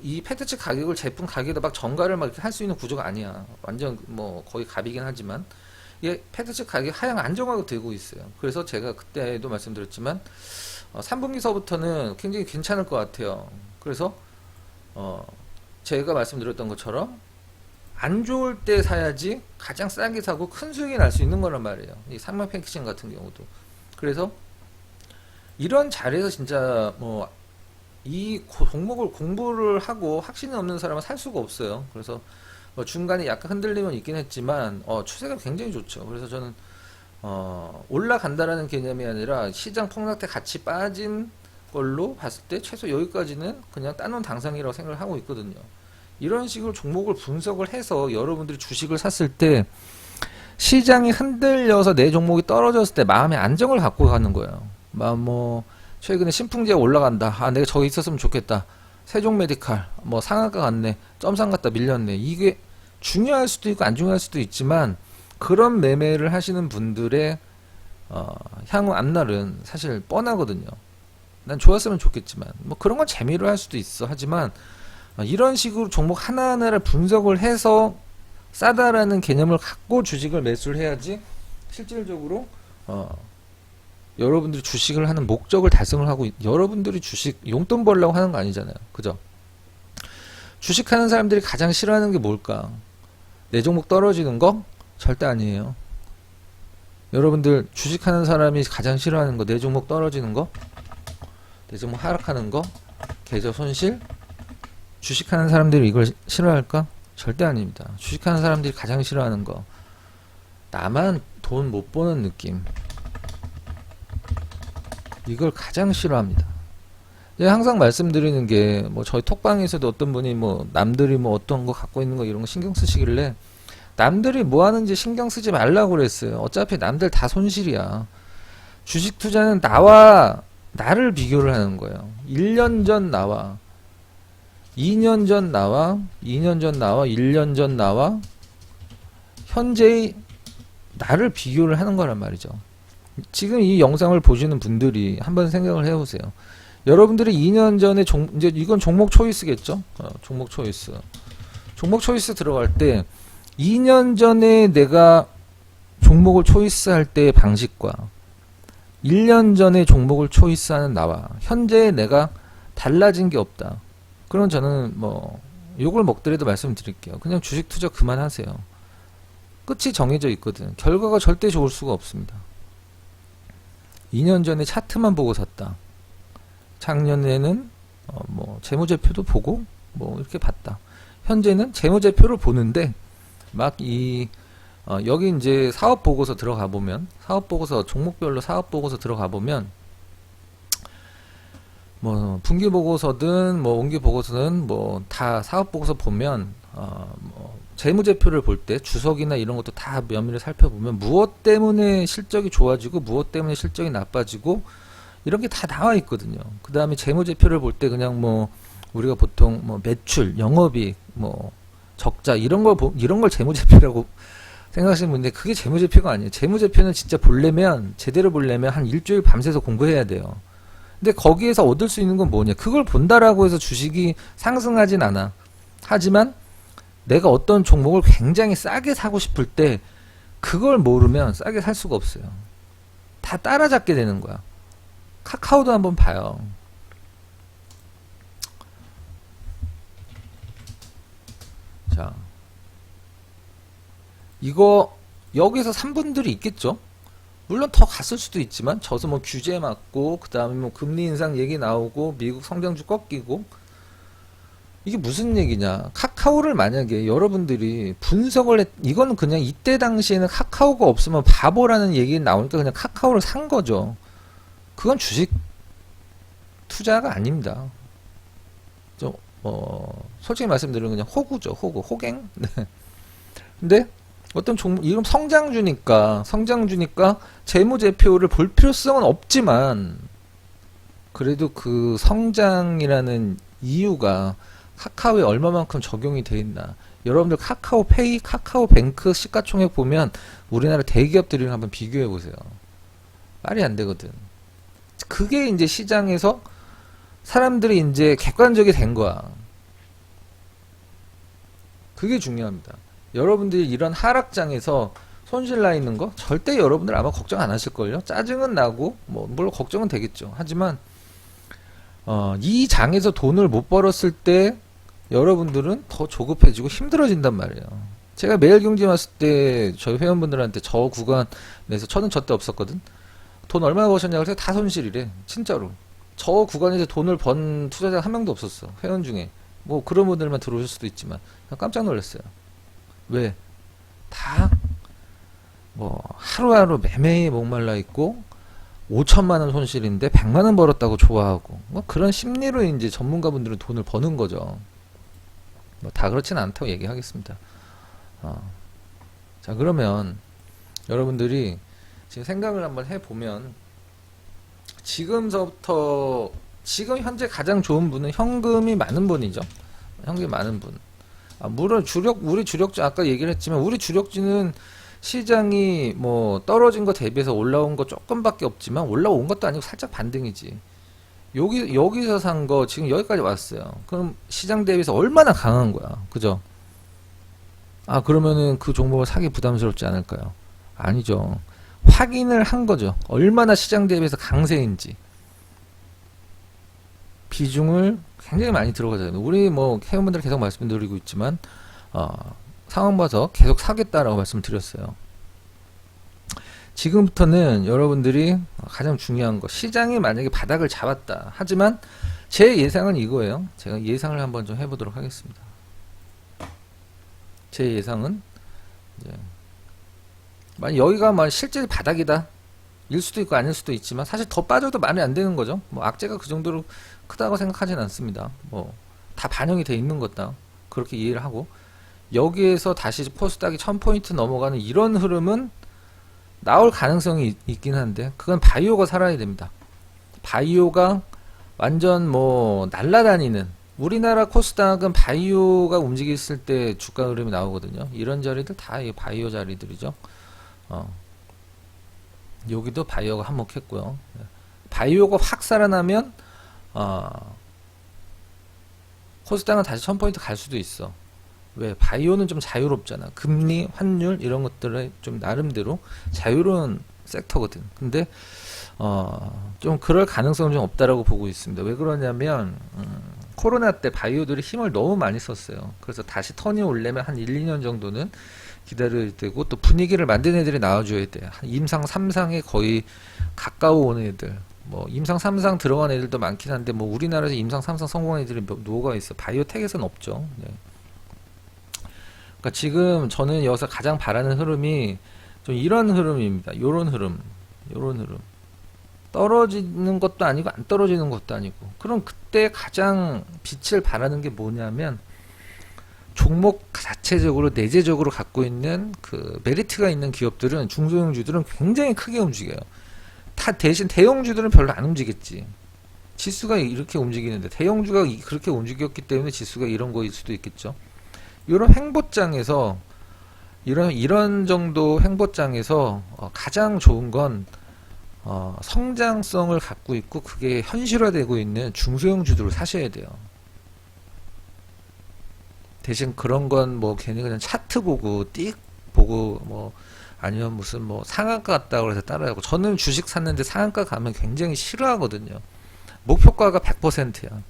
이 페트칩 가격을 제품 가격에다 막 정가를 막 이렇게 할 수 있는 구조가 아니야. 완전 뭐 거의 갑이긴 하지만, 이게 페트칩 가격이 하향 안정화가 되고 있어요. 그래서 제가 그때도 말씀드렸지만, 3분기서부터는 굉장히 괜찮을 것 같아요. 그래서 제가 말씀드렸던 것처럼 안 좋을 때 사야지 가장 싸게 사고 큰 수익이 날 수 있는 거란 말이에요. 이 삼양 패키징 같은 경우도. 그래서 이런 자리에서 진짜 뭐 이 종목을 공부를 하고 확신이 없는 사람은 살 수가 없어요. 그래서 뭐 중간에 약간 흔들림은 있긴 했지만 추세가 굉장히 좋죠. 그래서 저는 올라간다라는 개념이 아니라 시장 폭락 때 같이 빠진 걸로 봤을 때 최소 여기까지는 그냥 따놓은 당상이라고 생각을 하고 있거든요. 이런 식으로 종목을 분석을 해서 여러분들이 주식을 샀을 때 시장이 흔들려서 내 종목이 떨어졌을 때 마음의 안정을 갖고 가는 거예요. 뭐 최근에 신풍제가 올라간다. 내가 저기 있었으면 좋겠다. 세종메디칼 뭐 상한가 갔네. 점상 갔다 밀렸네. 이게 중요할 수도 있고 안 중요할 수도 있지만, 그런 매매를 하시는 분들의 향후 앞날은 사실 뻔하거든요. 난 좋았으면 좋겠지만 뭐 그런 건 재미로 할 수도 있어. 하지만 이런 식으로 종목 하나하나를 분석을 해서 싸다라는 개념을 갖고 주식을 매수를 해야지 실질적으로 여러분들이 주식을 하는 목적을 달성을 하고, 여러분들이 주식 용돈 벌려고 하는 거 아니잖아요. 그죠? 주식하는 사람들이 가장 싫어하는 게 뭘까? 내 종목 떨어지는 거? 절대 아니에요. 여러분들 주식하는 사람이 가장 싫어하는 거, 내 종목 떨어지는 거? 내 종목 하락하는 거? 계좌 손실? 주식하는 사람들이 이걸 싫어할까? 절대 아닙니다. 주식하는 사람들이 가장 싫어하는 거, 나만 돈 못 버는 느낌, 이걸 가장 싫어합니다. 항상 말씀드리는 게, 뭐 저희 톡방에서도 어떤 분이 뭐 남들이 뭐 어떤 거 갖고 있는 거 이런 거 신경 쓰시길래, 남들이 뭐 하는지 신경 쓰지 말라고 그랬어요. 어차피 남들 다 손실이야. 주식 투자는 나를 비교를 하는 거예요. 1년 전 나와, 2년 전 나와, 2년 전 나와, 1년 전 나와, 현재의 나를 비교를 하는 거란 말이죠. 지금 이 영상을 보시는 분들이 한번 생각을 해보세요. 여러분들이 2년 전에 이제 이건 종목 초이스겠죠? 종목 초이스. 종목 초이스 들어갈 때 2년 전에 내가 종목을 초이스할 때의 방식과 1년 전에 종목을 초이스하는 나와 현재 내가 달라진 게 없다. 그럼 저는 뭐 욕을 먹더라도 말씀드릴게요. 그냥 주식 투자 그만하세요. 끝이 정해져 있거든. 결과가 절대 좋을 수가 없습니다. 2년 전에 차트만 보고 샀다. 작년에는 뭐 재무제표도 보고 뭐 이렇게 봤다. 현재는 재무제표를 보는데 막 여기 이제 사업보고서 들어가 보면, 사업보고서 종목별로 사업보고서 들어가 보면 뭐 분기보고서든 뭐 원기보고서든 뭐 다 사업보고서 보면 뭐 재무제표를 볼 때 주석이나 이런 것도 다 면밀히 살펴보면 무엇 때문에 실적이 좋아지고 무엇 때문에 실적이 나빠지고 이런 게 다 나와 있거든요. 그 다음에 재무제표를 볼 때 그냥 뭐 우리가 보통 뭐 매출, 영업이익, 뭐 적자 이런 걸 재무제표라고 생각하시는 분인데, 그게 재무제표가 아니에요. 재무제표는 진짜 제대로 보려면 한 일주일 밤새서 공부해야 돼요. 근데 거기에서 얻을 수 있는 건 뭐냐? 그걸 본다라고 해서 주식이 상승하진 않아. 하지만 내가 어떤 종목을 굉장히 싸게 사고 싶을 때 그걸 모르면 싸게 살 수가 없어요. 다 따라잡게 되는 거야. 카카오도 한번 봐요. 자, 이거 여기서 3분들이 있겠죠? 물론 더 갔을 수도 있지만 저도 뭐 규제 맞고 그 다음에 뭐 금리 인상 얘기 나오고 미국 성장주 꺾이고 이게 무슨 얘기냐. 카카오를 만약에 여러분들이 분석을 이거는 그냥 이때 당시에는 카카오가 없으면 바보라는 얘기 나오니까 그냥 카카오를 산 거죠. 그건 주식 투자가 아닙니다. 좀 솔직히 말씀드리면 그냥 호구죠. 호갱. 네. 근데 어떤 종목 이름 성장주니까 재무제표를 볼 필요성은 없지만 그래도 그 성장이라는 이유가 카카오에 얼마만큼 적용이 돼 있나. 여러분들 카카오페이, 카카오뱅크 시가총액 보면 우리나라 대기업들이랑 한번 비교해 보세요. 말이 안 되거든. 그게 이제 시장에서 사람들이 이제 객관적이 된 거야. 그게 중요합니다. 여러분들이 이런 하락장에서 손실 나 있는 거 절대 여러분들 아마 걱정 안 하실걸요. 짜증은 나고 뭐 물론 걱정은 되겠죠. 하지만 이 장에서 돈을 못 벌었을 때 여러분들은 더 조급해지고 힘들어진단 말이에요. 제가 매일경제 왔을 때 저희 회원분들한테 저 구간에서 저는 절대 없었거든. 돈 얼마나 버셨냐고 해서 다 손실이래. 진짜로. 저 구간에서 돈을 번 투자자가 한 명도 없었어. 회원 중에. 뭐 그런 분들만 들어오실 수도 있지만 깜짝 놀랐어요. 왜? 다 뭐 하루하루 매매에 목말라 있고 5천만 원 손실인데 100만 원 벌었다고 좋아하고 뭐 그런 심리로 이제 전문가분들은 돈을 버는 거죠. 뭐 다 그렇지는 않다고 얘기하겠습니다. 자, 그러면 여러분들이 지금 생각을 한번 해보면 지금서부터 지금 현재 가장 좋은 분은 현금이 많은 분이죠. 현금이 많은 분. 물론 우리 주력주 아까 얘기를 했지만 우리 주력주는 시장이 뭐 떨어진 거 대비해서 올라온 거 조금밖에 없지만 올라온 것도 아니고 살짝 반등이지. 여기서 산 거 지금 여기까지 왔어요. 그럼 시장 대비해서 얼마나 강한 거야. 그죠? 그러면은 그 종목을 사기 부담스럽지 않을까요? 아니죠. 확인을 한 거죠. 얼마나 시장 대비해서 강세인지. 비중을 굉장히 많이 들어가잖아요. 우리 뭐 회원분들 계속 말씀드리고 있지만 상황 봐서 계속 사겠다라고 말씀드렸어요. 지금부터는 여러분들이 가장 중요한 거 시장이 만약에 바닥을 잡았다. 하지만 제 예상은 이거예요. 제가 예상을 한번 좀 해보도록 하겠습니다. 제 예상은 이제 만약 여기가 뭐 실제 바닥이다. 일 수도 있고 아닐 수도 있지만 사실 더 빠져도 말이 안 되는 거죠. 뭐 악재가 그 정도로 크다고 생각하진 않습니다. 뭐 다 반영이 돼 있는 것다. 그렇게 이해를 하고 여기에서 다시 코스닥이 1000포인트 넘어가는 이런 흐름은 나올 가능성이 있긴 한데 그건 바이오가 살아야 됩니다. 바이오가 완전 뭐 날라다니는 우리나라 코스닥은 바이오가 움직였을 때 주가 흐름이 나오거든요. 이런 자리들 다 바이오 자리들이죠. 여기도 바이오가 한몫했고요. 바이오가 확 살아나면 코스닥은 다시 1000포인트 갈 수도 있어. 왜? 바이오는 좀 자유롭잖아. 금리, 환율 이런 것들에 좀 나름대로 자유로운 섹터거든. 근데 좀 그럴 가능성은 좀 없다라고 보고 있습니다. 왜 그러냐면 코로나 때 바이오들이 힘을 너무 많이 썼어요. 그래서 다시 턴이 오려면 한 1, 2년 정도는 기다려야 되고 또 분위기를 만든 애들이 나와줘야 돼. 임상 3상에 거의 가까워 오는 애들. 뭐 임상 3상 들어간 애들도 많긴 한데 뭐 우리나라에서 임상 3상 성공한 애들이 뭐가 있어. 바이오텍에서는 없죠. 네. 그러니까 지금 저는 여기서 가장 바라는 흐름이 좀 이런 흐름입니다. 요런 흐름. 떨어지는 것도 아니고 안 떨어지는 것도 아니고. 그럼 그때 가장 빛을 발하는 게 뭐냐면 종목 자체적으로 내재적으로 갖고 있는 그 메리트가 있는 기업들은 중소형주들은 굉장히 크게 움직여요. 대신 대형주들은 별로 안 움직였지. 지수가 이렇게 움직이는데 대형주가 그렇게 움직였기 때문에 지수가 이런 거일 수도 있겠죠. 이런 횡보장에서 이런 정도 횡보장에서 가장 좋은 건 성장성을 갖고 있고 그게 현실화되고 있는 중소형주들을 사셔야 돼요. 대신 그런 건 뭐 괜히 그냥 차트 보고 띡 보고 뭐 아니면 무슨 뭐 상한가 같다고 해서 따라하고, 저는 주식 샀는데 상한가 가면 굉장히 싫어하거든요. 목표가가 100%야.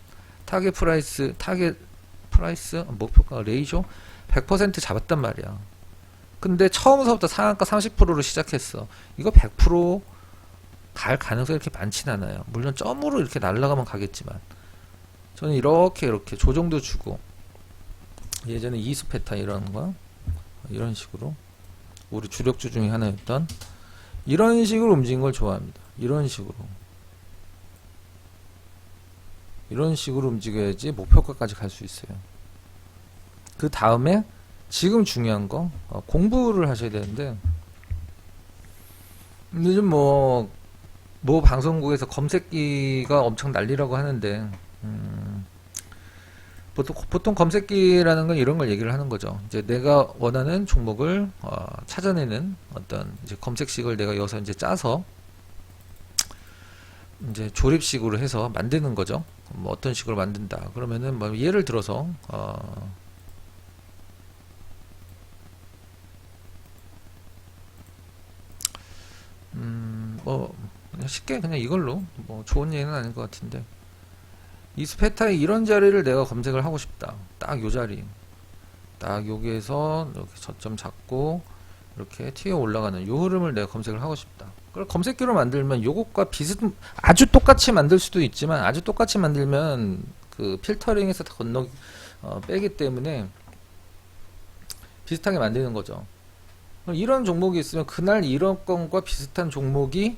타겟 프라이스 목표가 레이저 100% 잡았단 말이야. 근데 처음서부터 상한가 30%로 시작했어. 이거 100%갈 가능성이 이렇게 많진 않아요. 물론 점으로 이렇게 날아가면 가겠지만, 저는 이렇게 조정도 주고, 예전에 이수페타 이런 거 이런 식으로 우리 주력주 중에 하나였던 이런 식으로 움직인 걸 좋아합니다. 이런 식으로 움직여야지 목표가까지 갈 수 있어요. 그 다음에 지금 중요한 거 공부를 하셔야 되는데, 요즘 뭐 방송국에서 검색기가 엄청 난리라고 하는데, 보통 검색기라는 건 이런 걸 얘기를 하는 거죠. 이제 내가 원하는 종목을 찾아내는 어떤 이제 검색식을 내가 여기서 이제 짜서 이제 조립식으로 해서 만드는 거죠. 뭐 어떤 식으로 만든다. 그러면은 뭐 예를 들어서 뭐 그냥 쉽게 그냥 이걸로, 뭐 좋은 얘기는 아닌 것 같은데, 이 스페타의 이런 자리를 내가 검색을 하고 싶다. 딱 요 자리, 딱 여기에서 이렇게 저점 잡고 이렇게 튀어 올라가는 요 흐름을 내가 검색을 하고 싶다. 그걸 검색기로 만들면 요것과 아주 똑같이 만들 수도 있지만, 아주 똑같이 만들면 그 필터링에서 다 빼기 때문에 비슷하게 만드는 거죠. 이런 종목이 있으면 그날 이런 건과 비슷한 종목이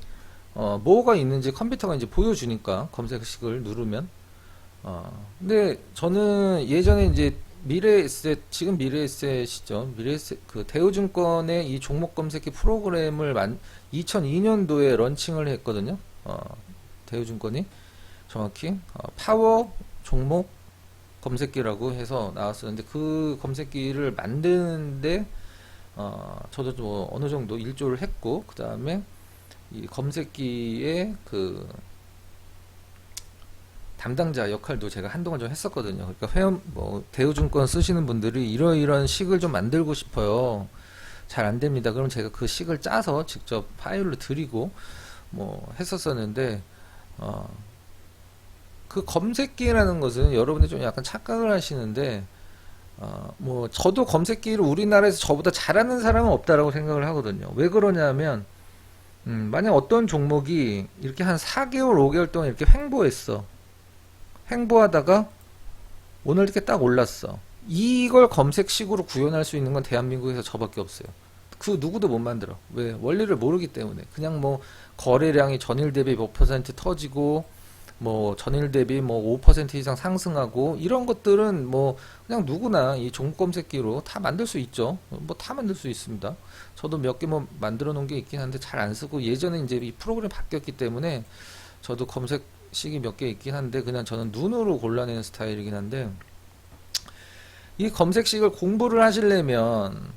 뭐가 있는지 컴퓨터가 이제 보여주니까, 검색식을 누르면. 근데 저는 예전에 이제 지금 미래에셋이죠. 그 대우증권의 이 종목 검색기 프로그램을 2002년도에 런칭을 했거든요. 대우증권이 정확히 파워 종목 검색기라고 해서 나왔었는데, 그 검색기를 만드는데 저도 뭐 어느 정도 일조를 했고, 그 다음에 이 검색기의 그 담당자 역할도 제가 한동안 좀 했었거든요. 그러니까 대우증권 쓰시는 분들이 이런 식을 좀 만들고 싶어요. 잘 안 됩니다. 그럼 제가 그 식을 짜서 직접 파일로 드리고 뭐 했었었는데, 그 검색기라는 것은 여러분이 좀 약간 착각을 하시는데, 뭐 저도 검색기를 우리나라에서 저보다 잘하는 사람은 없다라고 생각을 하거든요. 왜 그러냐면, 만약 어떤 종목이 이렇게 한 4개월, 5개월 동안 이렇게 횡보하다가 오늘 이렇게 딱 올랐어. 이걸 검색식으로 구현할 수 있는 건 대한민국에서 저밖에 없어요. 그 누구도 못 만들어. 왜? 원리를 모르기 때문에. 그냥 뭐 거래량이 전일 대비 몇 퍼센트 터지고, 뭐 전일 대비 뭐 5% 이상 상승하고, 이런 것들은 뭐 그냥 누구나 이 종목 검색기로 다 만들 수 있죠. 뭐 다 만들 수 있습니다. 저도 몇 개 뭐 만들어 놓은 게 있긴 한데 잘 안 쓰고, 예전에 이제 이 프로그램이 바뀌었기 때문에 저도 검색식이 몇 개 있긴 한데, 그냥 저는 눈으로 골라내는 스타일이긴 한데, 이 검색식을 공부를 하시려면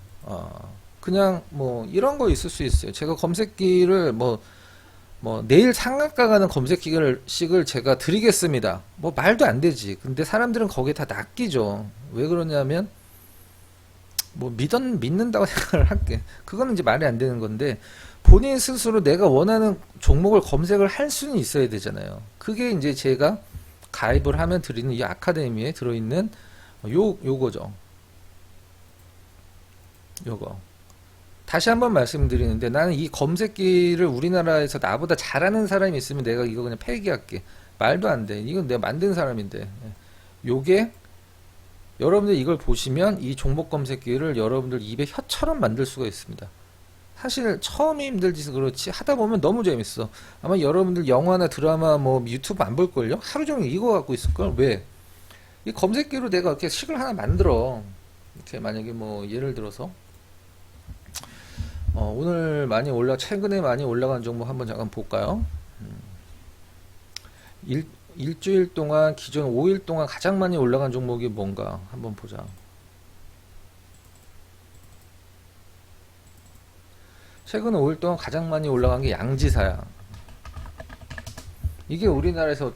그냥 뭐 이런 거 있을 수 있어요. 제가 검색기를 뭐 내일 상한가 가는 검색식을 제가 드리겠습니다. 뭐 말도 안 되지. 근데 사람들은 거기에 다 낚이죠. 왜 그러냐면, 뭐 믿는다고 생각을 할게. 그거는 이제 말이 안 되는 건데, 본인 스스로 내가 원하는 종목을 검색을 할 수는 있어야 되잖아요. 그게 이제 제가 가입을 하면 드리는 이 아카데미에 들어있는 요거죠. 요거. 다시 한번 말씀드리는데, 나는 이 검색기를 우리나라에서 나보다 잘하는 사람이 있으면 내가 이거 그냥 폐기할게. 말도 안 돼. 이건 내가 만든 사람인데. 요게 여러분들 이걸 보시면 이 종목 검색기를 여러분들 입에 혀처럼 만들 수가 있습니다. 사실 처음이 힘들지 그렇지, 하다 보면 너무 재밌어. 아마 여러분들 영화나 드라마 뭐 유튜브 안 볼걸요? 하루 종일 이거 갖고 있을걸? 왜? 이 검색기로 내가 이렇게 식을 하나 만들어. 이렇게 만약에 뭐 예를 들어서 오늘 최근에 많이 올라간 종목 한번 잠깐 볼까요? 일주일 동안, 기존 5일 동안 가장 많이 올라간 종목이 뭔가 한번 보자. 최근 5일 동안 가장 많이 올라간 게 양지사야. 이게 우리나라에서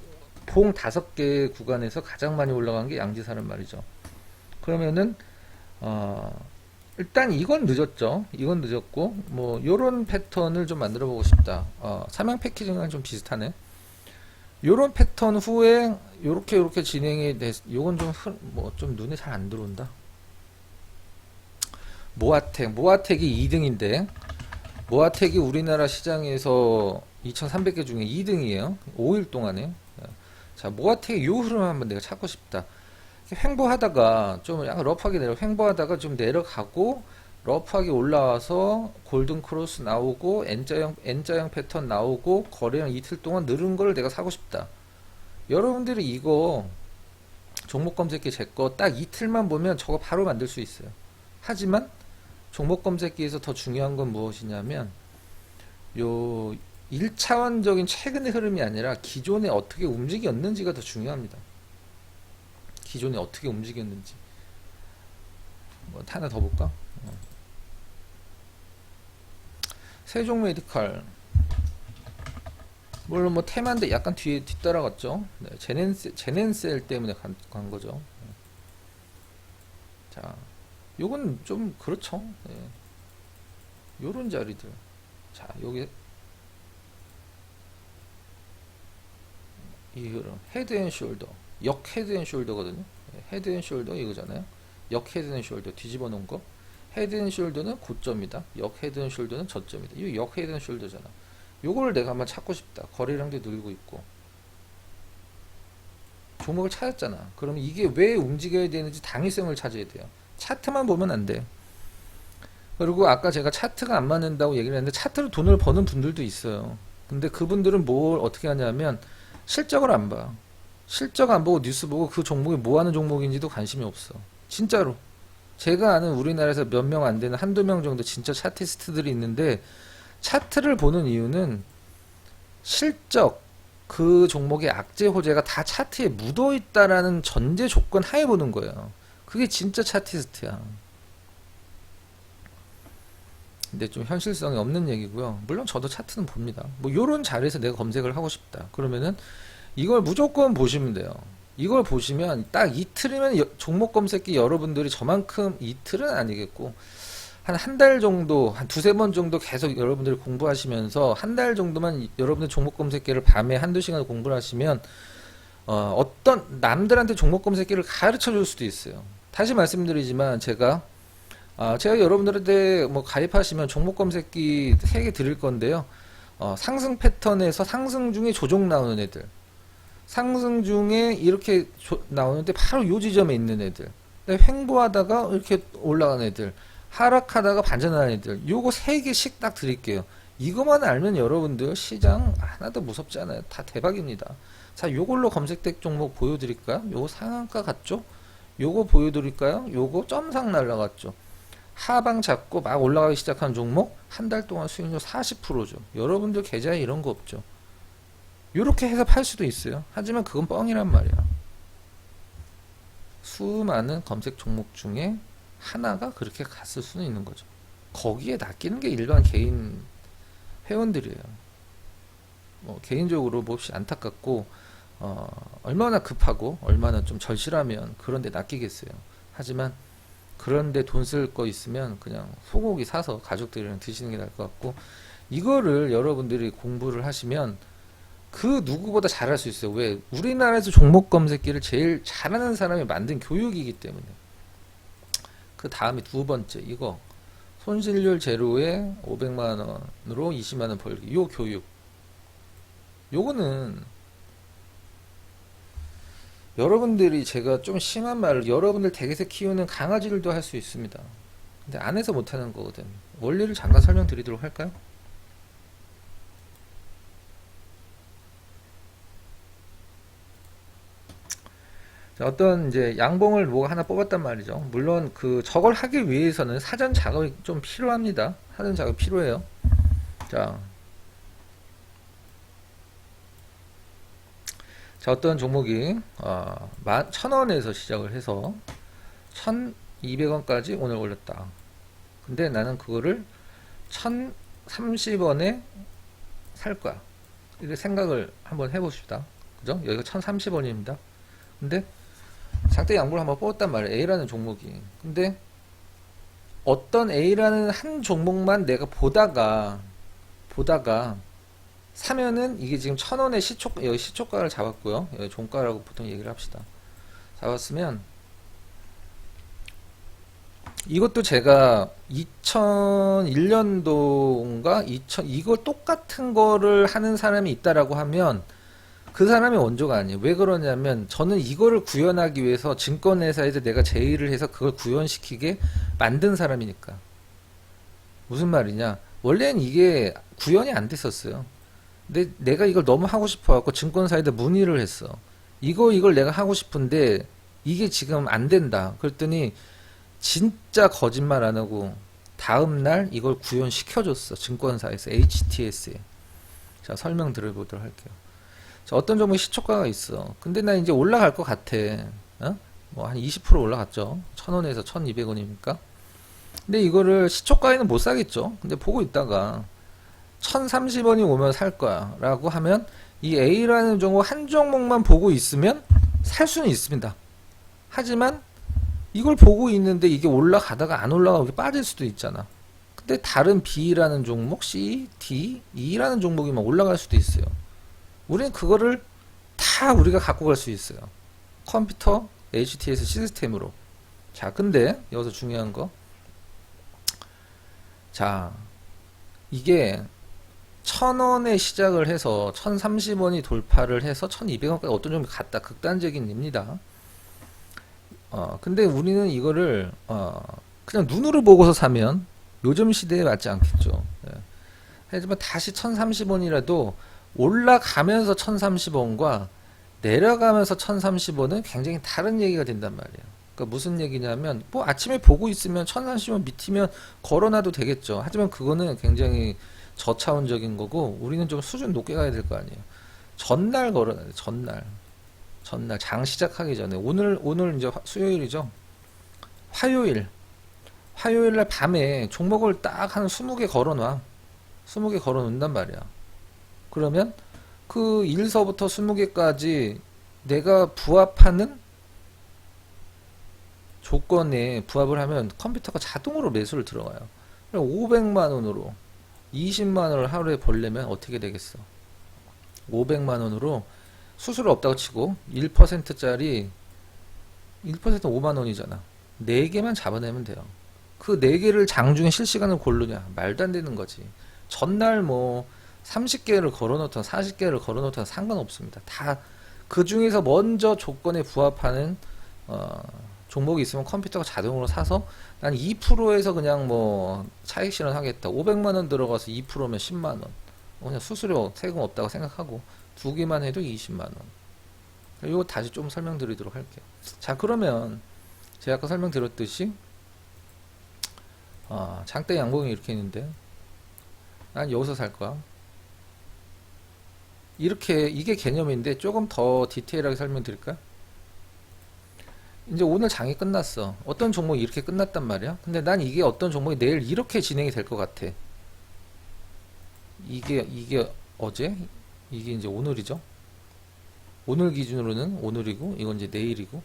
봉 5개 구간에서 가장 많이 올라간 게 양지사란 말이죠. 그러면은 일단 이건 늦었죠. 이건 늦었고 뭐 요런 패턴을 좀 만들어 보고 싶다. 삼양 패키징이랑 좀 비슷하네. 요런 패턴 후에 요렇게 진행이 됐. 요건 좀 뭐 좀 눈에 잘 안 들어온다. 모아텍이 2등인데 모아텍이 우리나라 시장에서 2,300개 중에 2등이에요. 5일 동안에. 자, 모아텍의 요 흐름 한번 내가 찾고 싶다. 횡보하다가 좀 약간 러프하게 횡보하다가 좀 내려가고 러프하게 올라와서 골든 크로스 나오고 N자형 패턴 나오고 거래량 이틀 동안 늘은 걸 내가 사고 싶다. 여러분들이 이거 종목 검색기 제 거 딱 이틀만 보면 저거 바로 만들 수 있어요. 하지만 종목 검색기에서 더 중요한 건 무엇이냐면 요 1차원적인 최근의 흐름이 아니라 기존에 어떻게 움직였는지가 더 중요합니다. 기존에 어떻게 움직였는지. 뭐 하나 더 볼까? 세종 메디칼. 물론 뭐 테마인데 약간 뒤따라갔죠. 네, 제넨셀 때문에 간 거죠. 자, 요건 좀 그렇죠. 네. 요런 자리들. 자, 여기 이 흐름 헤드앤숄더 역 헤드앤숄더거든요. 헤드앤숄더 이거잖아요. 역 헤드앤숄더 뒤집어 놓은 거. 헤드앤숄더는 고점이다. 역 헤드앤숄더는 저점이다. 이 역 헤드앤숄더잖아. 요걸 내가 한번 찾고 싶다. 거래량도 늘고 있고 종목을 찾았잖아. 그럼 이게 왜 움직여야 되는지 당위성을 찾아야 돼요. 차트만 보면 안 돼. 그리고 아까 제가 차트가 안 맞는다고 얘기를 했는데 차트로 돈을 버는 분들도 있어요. 근데 그분들은 뭘 어떻게 하냐면 실적을 안 봐. 실적 안 보고 뉴스 보고 그 종목이 뭐 하는 종목인지도 관심이 없어. 진짜로. 제가 아는 우리나라에서 몇 명 안 되는 한두 명 정도 진짜 차티스트들이 있는데 차트를 보는 이유는 실적, 그 종목의 악재 호재가 다 차트에 묻어 있다라는 전제 조건 하에 보는 거예요. 그게 진짜 차티스트야. 근데 좀 현실성이 없는 얘기고요. 물론 저도 차트는 봅니다. 뭐 요런 자리에서 내가 검색을 하고 싶다. 그러면은 이걸 무조건 보시면 돼요. 이걸 보시면 딱 이틀이면 종목 검색기 여러분들이 저만큼 이틀은 아니겠고 한 달 정도, 한 두세 번 정도 계속 여러분들이 공부하시면서 한 달 정도만 여러분들 종목 검색기를 밤에 한두 시간 공부를 하시면 어떤 남들한테 종목 검색기를 가르쳐 줄 수도 있어요. 다시 말씀드리지만 제가 여러분들한테 뭐 가입하시면 종목 검색기 3개 드릴 건데요. 상승 패턴에서 상승 중에 조정 나오는 애들, 상승 중에 이렇게 나오는데 바로 요 지점에 있는 애들, 횡보하다가 이렇게 올라가는 애들, 하락하다가 반전하는 애들, 요거 3개씩 딱 드릴게요. 이것만 알면 여러분들 시장 하나도 무섭지 않아요. 다 대박입니다. 자, 요걸로 검색된 종목 보여드릴까요? 요거 상한가 같죠? 요거 보여드릴까요? 요거 점상 날라갔죠? 하방 잡고 막 올라가기 시작한 종목 한 달 동안 수익률 40%죠. 여러분들 계좌에 이런 거 없죠. 요렇게 해서 팔 수도 있어요. 하지만 그건 뻥이란 말이야. 수많은 검색 종목 중에 하나가 그렇게 갔을 수는 있는 거죠. 거기에 낚이는 게 일반 개인 회원들이에요. 뭐 개인적으로 몹시 안타깝고 얼마나 급하고 얼마나 좀 절실하면 그런데 낚이겠어요. 하지만 그런데 돈 쓸 거 있으면 그냥 소고기 사서 가족들이랑 드시는 게 나을 것 같고, 이거를 여러분들이 공부를 하시면 그 누구보다 잘할 수 있어요. 왜? 우리나라에서 종목 검색기를 제일 잘하는 사람이 만든 교육이기 때문에. 그 다음에 두 번째 이거 손실률 제로에 500만원으로 20만원 벌기, 요 교육, 요거는 여러분들이, 제가 좀 심한 말을, 여러분들 댁에서 키우는 강아지들도 할 수 있습니다. 근데 안에서 못하는 거거든. 원리를 잠깐 설명드리도록 할까요? 자, 어떤 이제 양봉을 뭐가 하나 뽑았단 말이죠. 물론 저걸 하기 위해서는 사전 작업이 좀 필요합니다. 사전 작업이 필요해요. 자, 어떤 종목이 1,000원에서 시작을 해서 1,200원까지 오늘 올렸다. 근데 나는 그거를 1,030원에 살 거야. 이렇게 생각을 한번 해봅시다. 그죠? 여기가 1,030원입니다. 근데 상대 양보를 한번 뽑았단 말이에요. A라는 종목이. 근데 어떤 A라는 한 종목만 내가 보다가 사면은 이게 지금 1,000원의 여기 시초가를 잡았고요. 여기 종가라고 보통 얘기를 합시다. 잡았으면 이것도 제가 2001년도인가 이거 똑같은 거를 하는 사람이 있다라고 하면 그 사람이 원조가 아니에요. 왜 그러냐면 저는 이거를 구현하기 위해서 증권회사에서 내가 제의를 해서 그걸 구현시키게 만든 사람이니까. 무슨 말이냐? 원래는 이게 구현이 안 됐었어요. 근데 내가 이걸 너무 하고 싶어갖고 증권사에다 문의를 했어. 이걸 내가 하고 싶은데 이게 지금 안 된다. 그랬더니 진짜 거짓말 안 하고 다음날 이걸 구현시켜줬어. 증권사에서 HTS에. 자, 설명 들어보도록 할게요. 자, 어떤 종목에 시초가가 있어. 근데 나 이제 올라갈 것 같아. 어? 뭐 한 20% 올라갔죠. 1,000원에서 1,200원이니까. 근데 이거를 시초가에는 못 사겠죠. 근데 보고 있다가 1,030원이 오면 살 거야 라고 하면 이 A라는 종목 한 종목만 보고 있으면 살 수는 있습니다. 하지만 이걸 보고 있는데 이게 올라가다가 안 올라가고 이렇게 빠질 수도 있잖아. 근데 다른 B라는 종목, C, D, E라는 종목이면 올라갈 수도 있어요. 우리는 그거를 다 우리가 갖고 갈 수 있어요. 컴퓨터, HTS 시스템으로. 자, 근데 여기서 중요한 거. 자, 이게 1,000원에 시작을 해서 1,030원이 돌파를 해서 1,200원까지 어떤 종목이 갔다. 극단적인 일입니다. 근데 우리는 이거를 그냥 눈으로 보고서 사면 요즘 시대에 맞지 않겠죠. 예. 하지만 다시 1,030원이라도 올라가면서 1,030원과 내려가면서 1,030원은 굉장히 다른 얘기가 된단 말이에요. 그러니까 무슨 얘기냐면 뭐 아침에 보고 있으면 1,030원 밑이면 걸어놔도 되겠죠. 하지만 그거는 굉장히 저차원적인 거고 우리는 좀 수준 높게 가야 될 거 아니에요. 전날 걸어놔야 돼. 전날 장 시작하기 전에 오늘 이제 수요일이죠. 화요일 날 밤에 종목을 딱 한 20개 걸어놔. 20개 걸어놓는단 말이야. 그러면 그 1서부터 20개까지 내가 부합하는 조건에 부합을 하면 컴퓨터가 자동으로 매수를 들어가요. 500만 원으로 20만 원을 하루에 벌려면 어떻게 되겠어? 500만 원으로 수수료 없다고 치고 1%짜리 1%는 5만 원이잖아. 4개만 잡아내면 돼요. 그 4개를 장중에 실시간으로 고르냐? 말도 안 되는 거지. 전날 뭐 30개를 걸어놓든 40개를 걸어놓든 상관없습니다. 다 그 중에서 먼저 조건에 부합하는 종목이 있으면 컴퓨터가 자동으로 사서 난 2%에서 그냥 뭐 차익 실현하겠다. 500만 원 들어가서 2%면 10만 원. 그냥 수수료 세금 없다고 생각하고 2개만 해도 20만 원. 이거 다시 좀 설명드리도록 할게요. 자, 그러면 제가 아까 설명드렸듯이 장대 양봉이 이렇게 있는데 난 여기서 살 거야. 이게 개념인데 조금 더 디테일하게 설명드릴까요? 이제 오늘 장이 끝났어. 어떤 종목이 이렇게 끝났단 말이야. 근데 난 이게 어떤 종목이 내일 이렇게 진행이 될 것 같아. 이게 어제? 이게 이제 오늘이죠. 오늘 기준으로는 오늘이고 이건 이제 내일이고.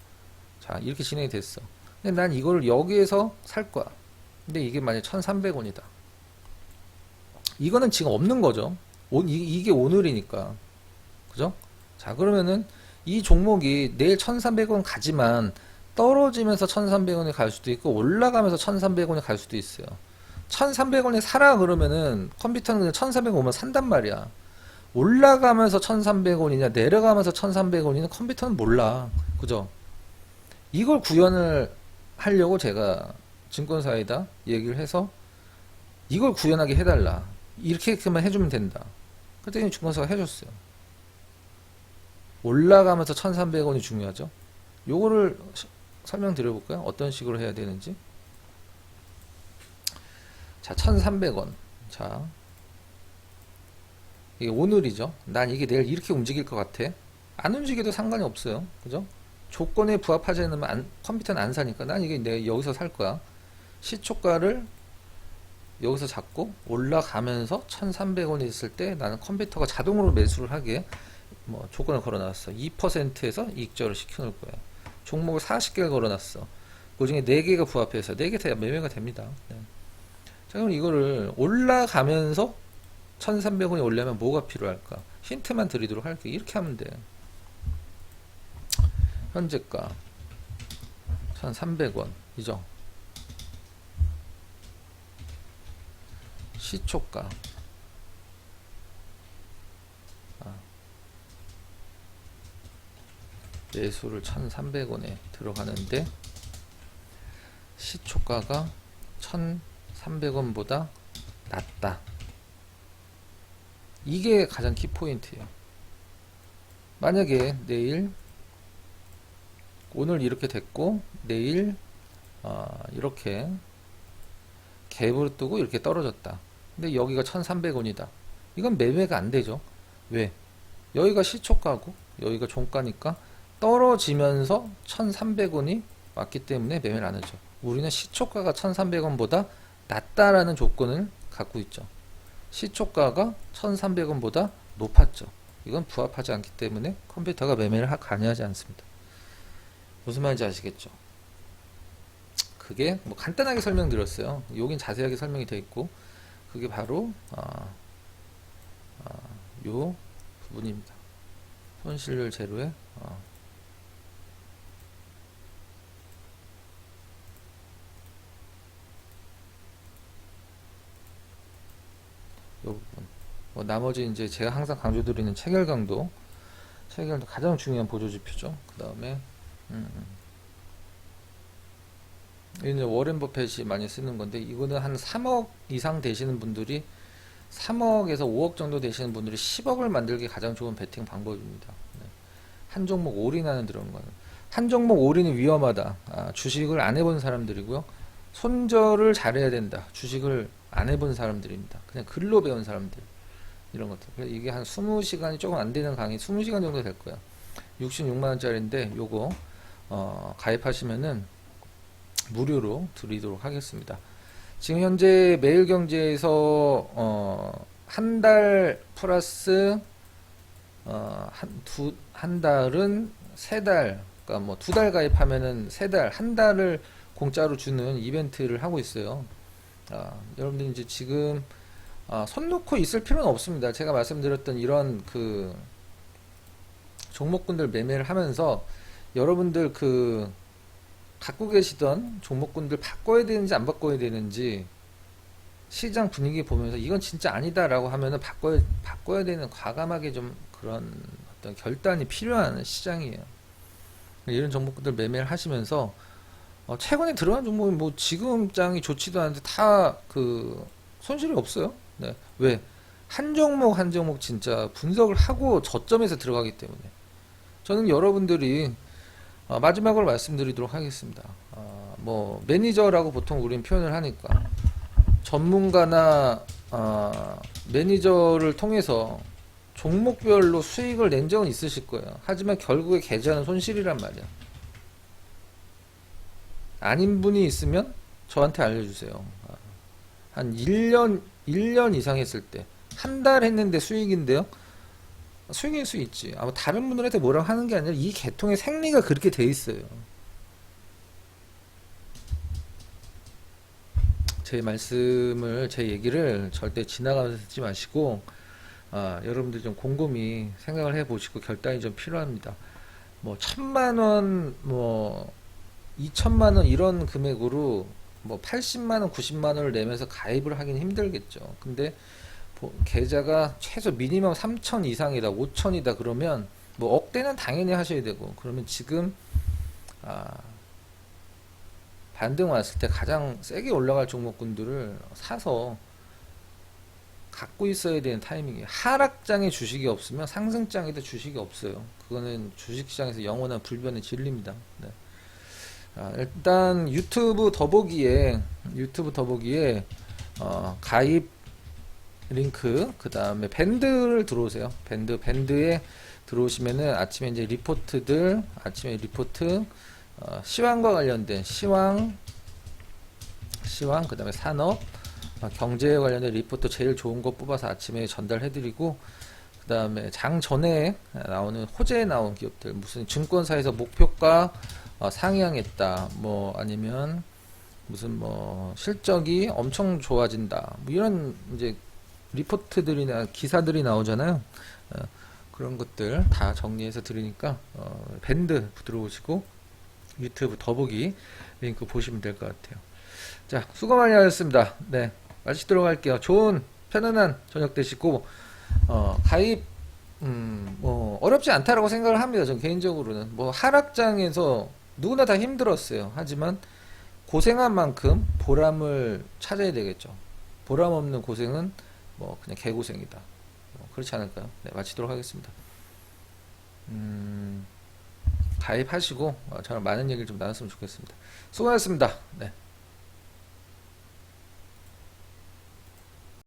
자, 이렇게 진행이 됐어. 근데 난 이걸 여기에서 살 거야. 근데 이게 만약 1,300원이다. 이거는 지금 없는 거죠. 이게 오늘이니까. 그죠? 자, 그러면은 이 종목이 내일 1,300원 가지만 떨어지면서 1,300원에 갈 수도 있고 올라가면서 1,300원에 갈 수도 있어요. 1,300원에 사라 그러면은 컴퓨터는 그냥 1,300원 오면 산단 말이야. 올라가면서 1,300원이냐 내려가면서 1,300원이냐 컴퓨터는 몰라. 그죠? 이걸 구현을 하려고 제가 증권사에다 얘기를 해서 이걸 구현하게 해달라. 이렇게만 해주면 된다. 그랬더니 증권사가 해줬어요. 올라가면서 1,300원이 중요하죠. 요거를 설명드려볼까요? 어떤 식으로 해야 되는지. 자, 1,300원. 자, 이게 오늘이죠. 난 이게 내일 이렇게 움직일 것 같아. 안 움직여도 상관이 없어요. 그죠? 조건에 부합하지 않으면 컴퓨터는 안 사니까 난 이게 내가 여기서 살 거야. 시초가를 여기서 잡고 올라가면서 1,300원이 있을 때 나는 컴퓨터가 자동으로 매수를 하게 뭐 조건을 걸어놨어. 2%에서 이익절을 시켜놓을 거야. 종목을 40개를 걸어놨어. 그 중에 4개가 부합해서 4개 다 매매가 됩니다. 네. 자, 그럼 이거를 올라가면서 1300원이 올려면 뭐가 필요할까? 힌트만 드리도록 할게요. 이렇게 하면 돼. 현재가 1300원 이죠. 시초가 매수를 1300원에 들어가는데 시초가가 1300원보다 낮다. 이게 가장 키포인트예요. 만약에 내일 오늘 이렇게 됐고 내일 이렇게 갭으로 뜨고 이렇게 떨어졌다. 근데 여기가 1300원이다. 이건 매매가 안 되죠. 왜? 여기가 시초가고 여기가 종가니까 떨어지면서 1300원이 왔기 때문에 매매를 안 하죠. 우리는 시초가가 1300원보다 낮다라는 조건을 갖고 있죠. 시초가가 1300원보다 높았죠. 이건 부합하지 않기 때문에 컴퓨터가 매매를 관여하지 않습니다. 무슨 말인지 아시겠죠? 그게 뭐 간단하게 설명드렸어요. 여긴 자세하게 설명이 되어 있고 그게 바로 요 부분입니다. 손실률 제로의 요 부분. 뭐 나머지 이제 제가 항상 강조드리는 체결강도 가장 중요한 보조지표죠. 그 다음에 이제 워렌 버핏이 많이 쓰는 건데 이거는 한 3억 이상 되시는 분들이 3억에서 5억 정도 되시는 분들이 10억을 만들기 가장 좋은 베팅 방법입니다. 네. 한 종목 올인하는 그런 거는 한 종목 올인이 위험하다. 주식을 안 해본 사람들이고요. 손절을 잘해야 된다. 주식을 안 해본 사람들입니다. 그냥 글로 배운 사람들 이런 것들. 그래서 이게 한 20시간이 조금 안 되는 강의 20시간 정도 될 거야. 66만원짜리인데 요거 가입하시면은 무료로 드리도록 하겠습니다. 지금 현재 매일경제에서 한 달 플러스 한 달은 세 달, 그러니까 뭐 2달 가입하면은 세 달, 한 달을 공짜로 주는 이벤트를 하고 있어요. 여러분들 이제 지금 손 놓고 있을 필요는 없습니다. 제가 말씀드렸던 이런 그 종목군들 매매를 하면서 여러분들 그 갖고 계시던 종목군들 바꿔야 되는지 안 바꿔야 되는지 시장 분위기 보면서 이건 진짜 아니다 라고 하면은 바꿔야 되는 과감하게 좀 그런 어떤 결단이 필요한 시장이에요. 이런 종목군들 매매를 하시면서 최근에 들어간 종목이 뭐 지금 장이 좋지도 않은데 다 그 손실이 없어요. 네. 왜? 한 종목 한 종목 진짜 분석을 하고 저점에서 들어가기 때문에 저는 여러분들이 마지막으로 말씀드리도록 하겠습니다. 뭐 매니저라고 보통 우리는 표현을 하니까 전문가나 매니저를 통해서 종목별로 수익을 낸 적은 있으실 거예요. 하지만 결국에 계좌는 손실이란 말이야. 아닌 분이 있으면 저한테 알려주세요. 한 1년 이상 했을 때 한 달 했는데 수익인데요. 수익일 수 있지. 아마 다른 분들한테 뭐라고 하는 게 아니라 이 계통의 생리가 그렇게 돼 있어요. 제 말씀을, 제 얘기를 절대 지나가면서 듣지 마시고 여러분들 좀 곰곰이 생각을 해 보시고 결단이 좀 필요합니다. 뭐 1000만원, 뭐 2000만원 이런 금액으로 뭐 80만원, 90만원을 내면서 가입을 하긴 힘들겠죠. 근데 계좌가 최소 미니멈 3000 이상이다, 5000이다 그러면 뭐 억대는 당연히 하셔야 되고, 그러면 지금 반등 왔을 때 가장 세게 올라갈 종목군들을 사서 갖고 있어야 되는 타이밍이에요. 하락장에 주식이 없으면 상승장에도 주식이 없어요. 그거는 주식시장에서 영원한 불변의 진리입니다. 네. 일단 유튜브 더보기에 가입 링크, 그 다음에 밴드를 들어오세요. 밴드에 들어오시면은 아침에 이제 리포트들, 아침에 리포트, 시황과 관련된 시황, 그 다음에 산업, 경제에 관련된 리포트 제일 좋은 거 뽑아서 아침에 전달해드리고, 그 그 다음에 장 전에 나오는 호재에 나온 기업들, 무슨 증권사에서 목표가 상향했다, 뭐 아니면 무슨 뭐 실적이 엄청 좋아진다, 뭐 이런 이제 리포트들이나 기사들이 나오잖아요. 그런 것들 다 정리해서 드리니까 밴드 들어오시고 유튜브 더보기 링크 보시면 될 것 같아요. 자, 수고 많이 하셨습니다. 네, 마치도록 할게요. 좋은 편안한 저녁 되시고 가입 뭐 어렵지 않다라고 생각을 합니다. 전 개인적으로는 뭐 하락장에서 누구나 다 힘들었어요. 하지만 고생한 만큼 보람을 찾아야 되겠죠. 보람 없는 고생은 뭐 그냥 개고생이다. 그렇지 않을까요? 네, 마치도록 하겠습니다. 가입하시고 저랑 많은 얘기를 좀 나눴으면 좋겠습니다. 수고하셨습니다. 네.